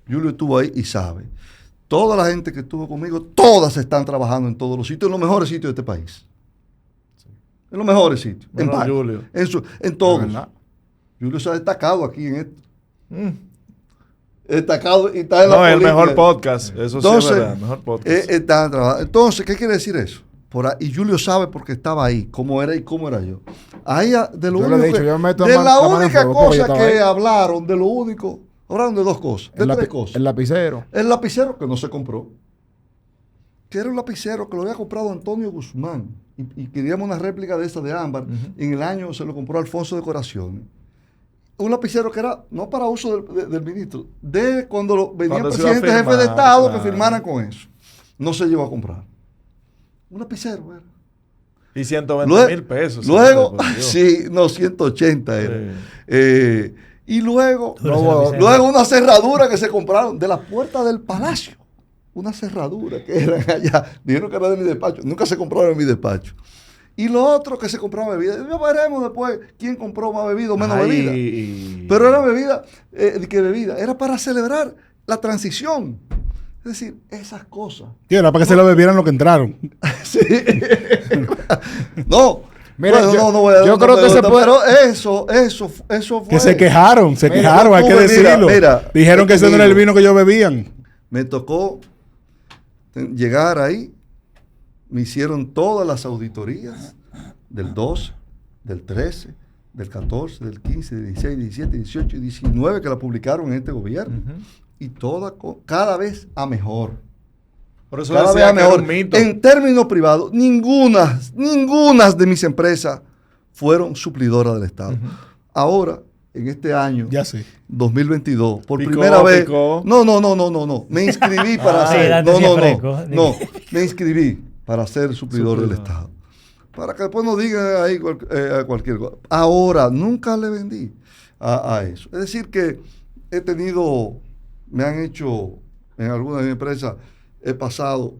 Julio estuvo ahí y sabe. Toda la gente que estuvo conmigo, todas están trabajando en todos los sitios, en los mejores sitios de este país. En los mejores sitios. Bueno, en parte, Julio. en todos. De verdad. Julio se ha destacado aquí en esto. Destacado y está en la No, el política. mejor podcast. Eso Entonces, sí es verdad. Mejor podcast. están trabajando. Entonces, ¿qué quiere decir eso? Y Julio sabe porque estaba ahí, cómo era y cómo era yo. Ahí, de lo Yo le he único dicho, que- yo me meto de la la mano en única fuego porque yo cosa estaba que ahí. hablaron, de lo único, hablaron de 2 cosas, de 3 cosas. El lapicero. El lapicero que no se compró, que era un lapicero que lo había comprado Antonio Guzmán, y queríamos una réplica de esa de ámbar. En el año se lo compró Alfonso Decoraciones. Un lapicero que era no para uso del ministro, de cuando venían Cuando se iba a presidentes, jefes de firmar, Estado claro. que firmaran con eso. No se llevó a comprar. Un lapicero era. Y 120,000 pesos. Luego, por Dios. sí, no, 180 era. Y luego, Duro, luego una cerradura que se compraron de la puerta del palacio. Una cerradura que eran allá. Dijeron que era de mi despacho. Nunca se compraron en mi despacho. Y lo otro que se compraba bebida. Ya veremos después quién compró más bebida o menos bebida. Pero era bebida, ¿qué bebida? Era para celebrar la transición. Es decir, esas cosas. Sí, era para que se lo bebieran lo que entraron. Sí. No. Mira, Bueno, yo creo que se puede... Pero eso fue. Que se quejaron, hay que decirlo. Dijeron que ese no era el vino que ellos bebían. Me tocó llegar ahí. Me hicieron todas las auditorías del 12, del 13, del 14, del 15, del 16, 17, 18 y 19 que la publicaron en este gobierno. Y cada vez a mejor. Por eso Cada vez decía a que era mejor. un mito. En términos privados, ninguna de mis empresas fueron suplidoras del Estado. Ahora, en este año, Ya sé. 2022, por Picó, primera vez. picó. No. Me inscribí para ser. No. Me inscribí para ser suplidor del Estado. Para que después no digan ahí cualquier cosa. Ahora, nunca le vendí a eso. Es decir, que me han hecho en algunas empresas, he pasado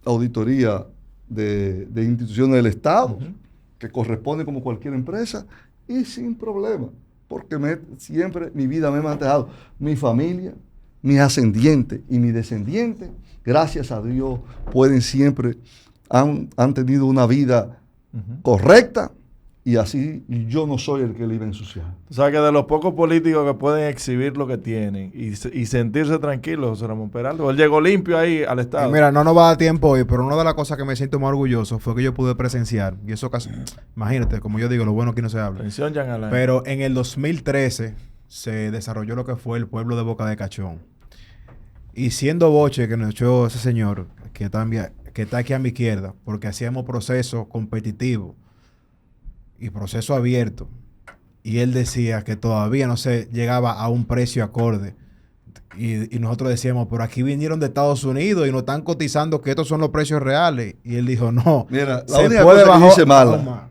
auditoría de instituciones del Estado, que corresponde como cualquier empresa, y sin problema, porque siempre mi vida me he manejado. Mi familia, mis ascendientes y mis descendientes, gracias a Dios, han tenido una vida correcta, y así yo no soy el que le iba a ensuciar. O sea, que de los pocos políticos que pueden exhibir lo que tienen y sentirse tranquilos, José Ramón Peralta, él llegó limpio ahí al Estado. Mira, no nos va a dar tiempo hoy, pero una de las cosas que me siento más orgulloso fue que yo pude presenciar, y eso casi, imagínate, como yo digo, lo bueno que no se habla. Atención, Jean Alain. Pero en el 2013 se desarrolló lo que fue el pueblo de Boca de Cachón. Y siendo Boche, que nos echó ese señor, que está aquí a mi izquierda, porque hacíamos proceso competitivo y proceso abierto, y él decía que todavía no se llegaba a un precio acorde, y nosotros decíamos, pero aquí vinieron de Estados Unidos y nos están cotizando que estos son los precios reales, y él dijo, no, Mira, la única cosa que dice mala,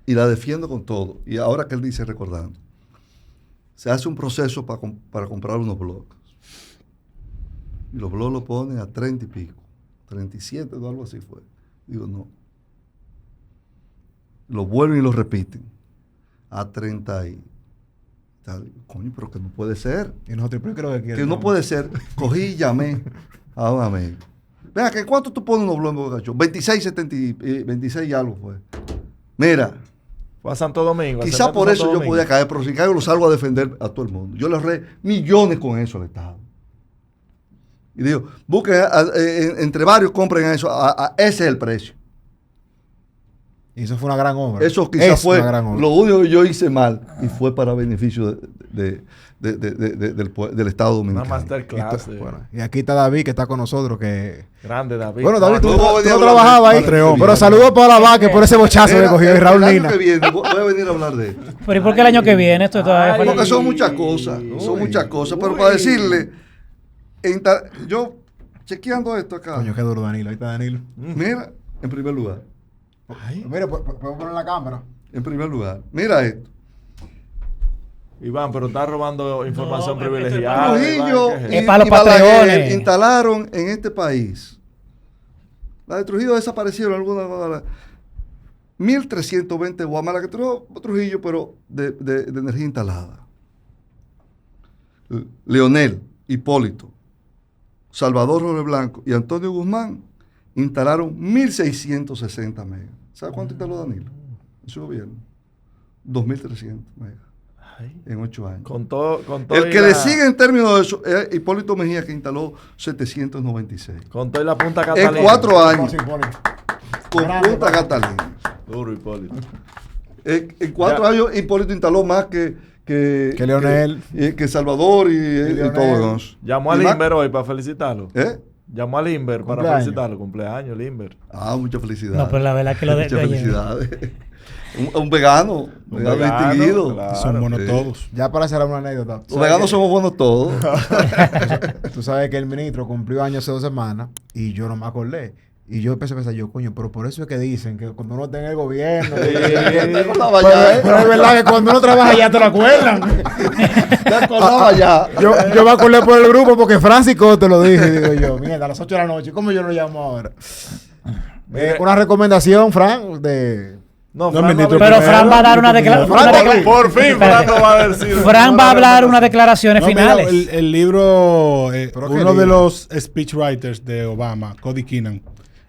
y la defiendo con todo, y ahora que él dice recordando, se hace un proceso para comprar unos bloques, y los bloques lo ponen a 30 y pico, 37 o algo así fue. Digo, no. Lo vuelven y lo repiten a 30 y tal. Coño, pero que no puede ser. y nosotros, ¿pero qué es lo que quiere? Que no puede ser. Cogí y llamé a un amigo. Venga, ¿que cuánto tú pones unos bloques en Boca Cachón? 26 y algo fue. Mira, Fue a Santo Domingo. quizá por eso yo podía caer, pero si caigo lo salgo a defender a todo el mundo. Yo le ahorré millones con eso al Estado. Y digo, busquen, entre varios compren eso, ese es el precio. Y eso fue una gran obra. Eso quizás fue una gran obra. lo único que yo hice mal, y fue para beneficio del Estado Dominicano. Una masterclass. Bueno, y aquí está David, que está con nosotros, que... Grande, David. Bueno, David, tú no venía a no hablar trabajabas de- ahí, Matreón. pero saludos para la vaca por ese bochazo que Mira, cogió y Raúl el año Nina. que viene voy a venir a hablar de esto. Pero ¿y por qué el año que viene? Esto todavía Ay, falta. Porque son muchas cosas, pero para decirle, yo chequeando esto acá, Coño, qué duro, Danilo. Ahí está Danilo. mira, en primer lugar, Mira, podemos poner la cámara. mira esto. Iván, pero está robando información privilegiada. Trujillo Iván, ¿qué es y, eso? Es para los y Balaguer patreones. instalaron en este país. La de Trujillo desaparecieron algunas. 1.320 guamas, la que Trujillo, pero de energía instalada. Leonel, Hipólito, Salvador Roble Blanco y Antonio Guzmán instalaron 1.660 megas. ¿Sabes cuánto instaló Danilo en su gobierno? 2.300 megas en 8 años. Con todo El que le sigue en términos de eso es Hipólito Mejía, que instaló 796. Con toda la Punta Catalina. En 4 años, Sí, Hipólito. con Grande, Punta Catalina. Duro, Hipólito. En 4 Ya. años, Hipólito instaló más que Leonel. que Salvador y Leonel. todo eso. Llamó a Y más- Limber hoy para felicitarlo. ¿Eh? Llamó a Limber para Cumpleaños. felicitarlo. Cumpleaños, Limber. Muchas felicidades. No, pero la verdad que lo de. Muchas oye, felicidades. un vegano distinguido. claro. Son buenos sí. todos. Ya para hacer una anécdota. Los veganos somos buenos todos. Tú sabes que el ministro cumplió años hace 2 semanas y yo no me acordé. Y yo empecé a pensar, coño, pero por eso es que dicen que cuando uno está en el gobierno... Te acordaba pero, ya, ¿eh? pero es verdad que cuando uno trabaja ya te lo acuerdan. Te acordaba ya. yo me acordé por el grupo porque Francisco te lo dije. Y digo yo, mierda, a las 8 de la noche, ¿cómo yo lo llamo ahora? Una recomendación, Fran, de... No, No, Fran ministro va a Pero primero, Fran va a dar una ministro declaración. primero. Por fin, Fran no va a decir. Fran va a hablar unas declaraciones No, mira, finales. el libro, ¿Pero qué uno de libro? los speechwriters de Obama, Cody Kinnan,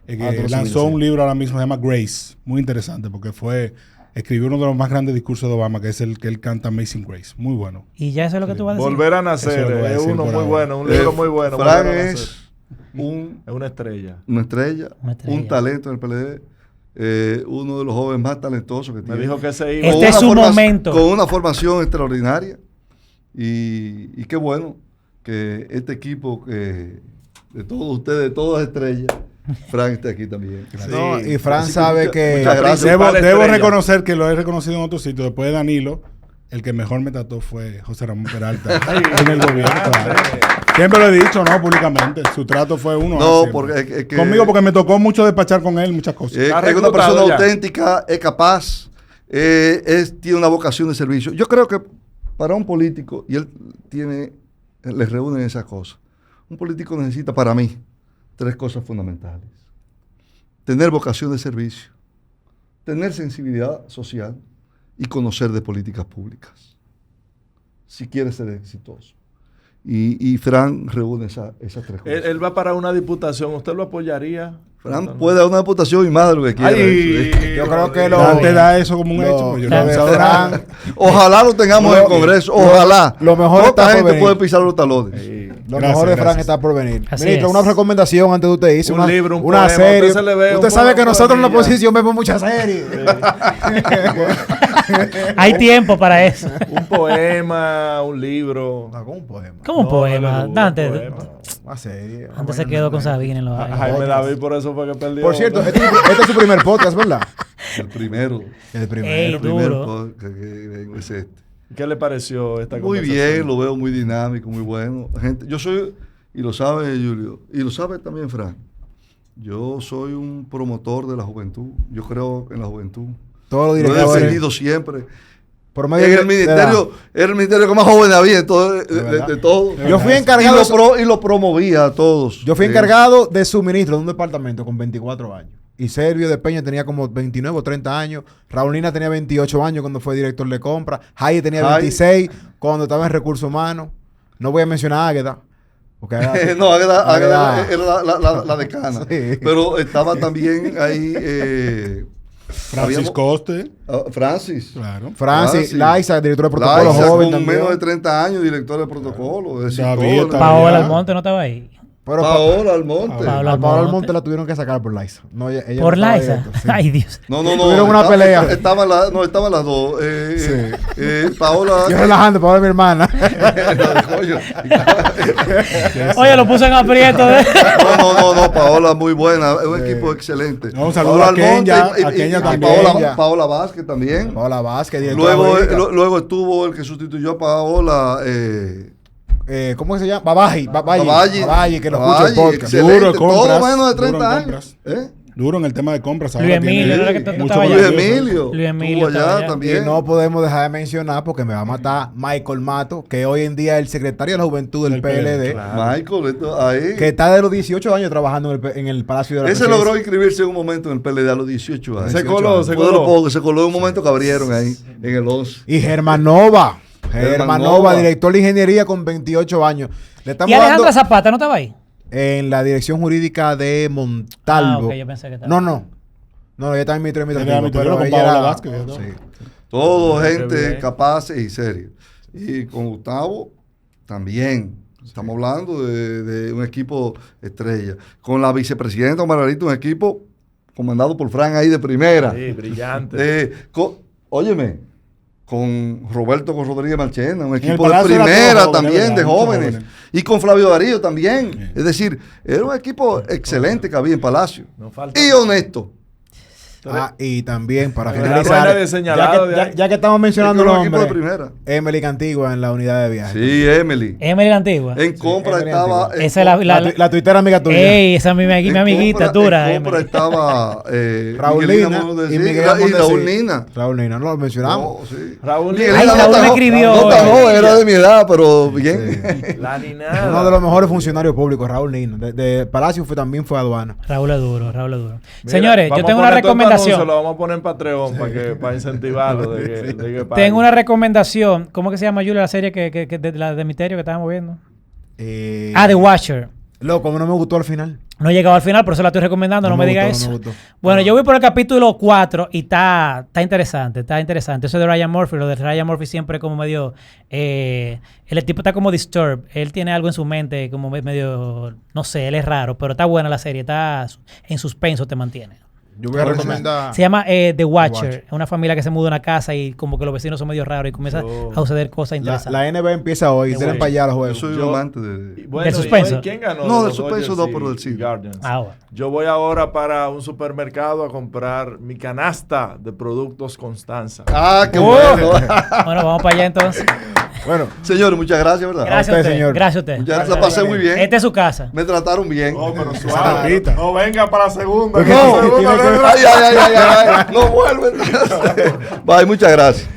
que tú lo lanzó subiste, un sí. libro ahora mismo, se llama Grace, muy interesante, porque escribió uno de los más grandes discursos de Obama, que es el que él canta Amazing Grace, muy bueno. Y ya eso es lo que tú vas a decir. Volver a nacer Eso es lo que voy a es decir uno por muy ahora. bueno, un libro muy bueno. Fran Volver a nacer. es Es una estrella. una estrella, Una estrella. un talento en el PLD, uno de los jóvenes más talentosos que Me tiene. dijo que se iba. Este Con es una su forma- momento. Con una formación extraordinaria. Y qué bueno que este equipo de todos ustedes, de todas estrellas, Fran esté aquí también. No, Sí. y Fran Así que sabe que... muchas gracias. Debo estrella. reconocer que lo he reconocido en otro sitio, después de Danilo, el que mejor me trató fue José Ramón Peralta en el gobierno. Claro. Siempre lo he dicho, ¿no? Públicamente. Su trato fue uno. No, siempre. porque es que Conmigo, porque me tocó mucho despachar con él muchas cosas. Está es una reclutado persona ya. auténtica, es capaz, tiene una vocación de servicio. Yo creo que para un político, y él le reúnen esas cosas, un político necesita para mí 3 cosas fundamentales. Tener vocación de servicio, tener sensibilidad social y conocer de políticas públicas, si quiere ser exitoso. Y Fran reúne esas 3 cosas. Él va para una diputación. ¿Usted lo apoyaría? Fran puede dar una diputación y más de lo que quiera. Ay, Yo creo que lo- Dante da eso como un lo- hecho. Pues yo lo no he de pensado Fran- nada. Ojalá lo tengamos en el Congreso, ojalá. lo mejor está Poca por gente venir. puede pisar los talones. Sí. Lo Gracias, mejor de Fran gracias. está por venir. Así Ministro, es. una recomendación antes de usted irse. Un libro, un una poema, serie. usted se le ve Usted un sabe que poema, nosotros en la poemilla. oposición vemos muchas series. Hay tiempo para eso. Un poema, un libro. No, como un poema. ¿Cómo un No, poema? dale duro, Dante, un poema. Una serie. antes se quedó con Sabina en los años. Jaime David por eso fue que perdió. Por cierto, este es su primer podcast, ¿verdad? El primero. El primero. Ey, El primer duro. podcast que es este. ¿Qué le pareció esta Muy conversación? bien, lo veo muy dinámico, muy bueno. Yo soy, y lo sabe Julio, y lo sabe también Fran, yo soy un promotor de la juventud. Yo creo en la juventud. Todos los Lo he directores. defendido siempre. Por medio En de- el ministerio, era el ministerio que más jóvenes había de todo. Yo fui encargado. Y lo promovía a todos. Yo fui encargado de suministro de un departamento con 24 años. Y Servio de Peña tenía como 29 o 30 años. Raulina tenía 28 años cuando fue director de compra. Jaime tenía Jai. 26 cuando estaba en recursos humanos. No voy a mencionar a Águeda. Porque Águeda- No, Águeda Águeda- era la decana. Sí. Pero estaba también ahí Francis habíamos- Coste. Francis. Claro. Francis, Liza, director de protocolo Liza, joven con también. menos de 30 años, director de protocolo. Es decir, David todo, está Paola Ya. Almonte no estaba ahí. Pero Paola Almonte. Paola a Paola Almonte. Almonte la tuvieron que sacar por Liza. No, ella Por no estaba Liza. directo, sí. Ay, Dios. No. Tuvieron una pelea. Estaban las dos. Paola. Yo relajando, Paola es mi hermana. Coño. Oye, lo puso en aprieto. No, Paola muy buena, es un equipo excelente. No, un saludo Paola a Kenya, Almonte a Kenya y también. Paola Vázquez también. Paola Vázquez, directora Luego, jurídica. luego estuvo el que sustituyó a Paola. ¿Cómo se llama? Babaji, que lo escucha el Babaji, podcast. excelente, Duro, compras, todo menos de duro en 30 años. compras. Duro en el tema de compras. Luis ahora tiene Emilio, ¿no era que no mucho estaba allá? Luis valioso. Emilio. Luis Emilio Estuvo estaba allá allá. Y también. no podemos dejar de mencionar porque me va a matar Michael Mato, que hoy en día es el secretario de la Juventud del Del PLD, PLD, Michael, ahí. que está de los 18 años trabajando en el Palacio de la Ese Presidencia. logró inscribirse en un momento en el PLD a los 18 años. Se coló, se Fue de los coló. pocos, se coló en un momento que abrieron ahí, en el 11. Y Germán Nova. Germán Nova. Director de ingeniería con 28 años. Le estamos ¿Y Alejandra dando Zapata no estaba ahí? en la dirección jurídica de Montalvo. Ah, ok, yo pensé que estaba. No, ella está en ministro Ella administrativo. administrativo Pero con ella Paola era... Vázquez, ¿no? Sí. Todo Qué gente bien. capaces y serios. Y con Gustavo también. Estamos hablando de un equipo estrella. Con la vicepresidenta Margarita, un equipo comandado por Fran ahí de primera. Sí, brillante. Óyeme, con Roberto con Rodríguez Marchena, un equipo de Palacio era todo primera joven, también, ¿verdad? de Muchos jóvenes. jóvenes. Y con Flavio Darío también. Sí. Es decir, era un equipo excelente que había en Palacio. No falta. Y honesto. Y también para Pero finalizar, la buena de señalado de ahí. ya que estamos mencionando Es los un equipo de nombres, primera. Emily Cantigua en la unidad de viaje. Sí, Emily. Emily la Antigua. En compra Emily estaba. Antigua. Esa es la tuitera amiga tuya. Ey, esa es mi en amiguita, compra- dura. En compra Emily. estaba Raulina Miguelina y Miguel y Raúl Mondesi. Nina. Raúl Nina, no lo mencionamos. No, sí. Raúl Miguelina Ay, no Raúl tan me jo- escribió No tan hoy. joven, era de mi edad, pero bien. La ni Uno nada. de los mejores funcionarios públicos, Raúl Nina. De Palacio también fue aduana. Raúl es duro, Raúl es duro. Mira, Señores, yo vamos tengo a una poner todo en recomendación. anuncio lo vamos a poner en Patreon para incentivarlo. De que pague. Tengo una recomendación. ¿Cómo que se llama, Julia, la serie de misterio que estábamos viendo? The Watcher. Loco, no me gustó al final. No he llegado al final, por eso la estoy recomendando, no me digas eso. No me gustó. Bueno, yo voy por el capítulo 4 y está interesante, está interesante. Eso de Ryan Murphy, lo de Ryan Murphy siempre como medio... el tipo está como disturbed. Él tiene algo en su mente como medio... No sé, él es raro, pero está buena la serie. Está en suspenso, te mantiene. Yo voy a recomendar... Se llama The Watcher. Es una familia que se muda a una casa y como que los vecinos son medio raros y comienza a suceder cosas interesantes. La NBA empieza hoy. Denle para allá los Yo juegos. soy un amante de... Bueno, ¿Del suspenso? ¿Quién ganó? No, de del los suspenso Dodgers no, pero del y cine. Guardians? Bueno. Yo voy ahora para un supermercado a comprar mi canasta de productos Constanza. Ah, qué Oh. bueno. Bueno, vamos para allá entonces. Bueno, Señores, muchas gracias, ¿verdad? Gracias a usted, usted, señor. gracias a usted. Ya la pasé muy bien. Esta es su casa. Me trataron bien. Oh, pero Esa suave. repita. No venga para la segunda. Porque que la no, segunda tiene que- no es- Ay. No vuelven. Bye, muchas gracias.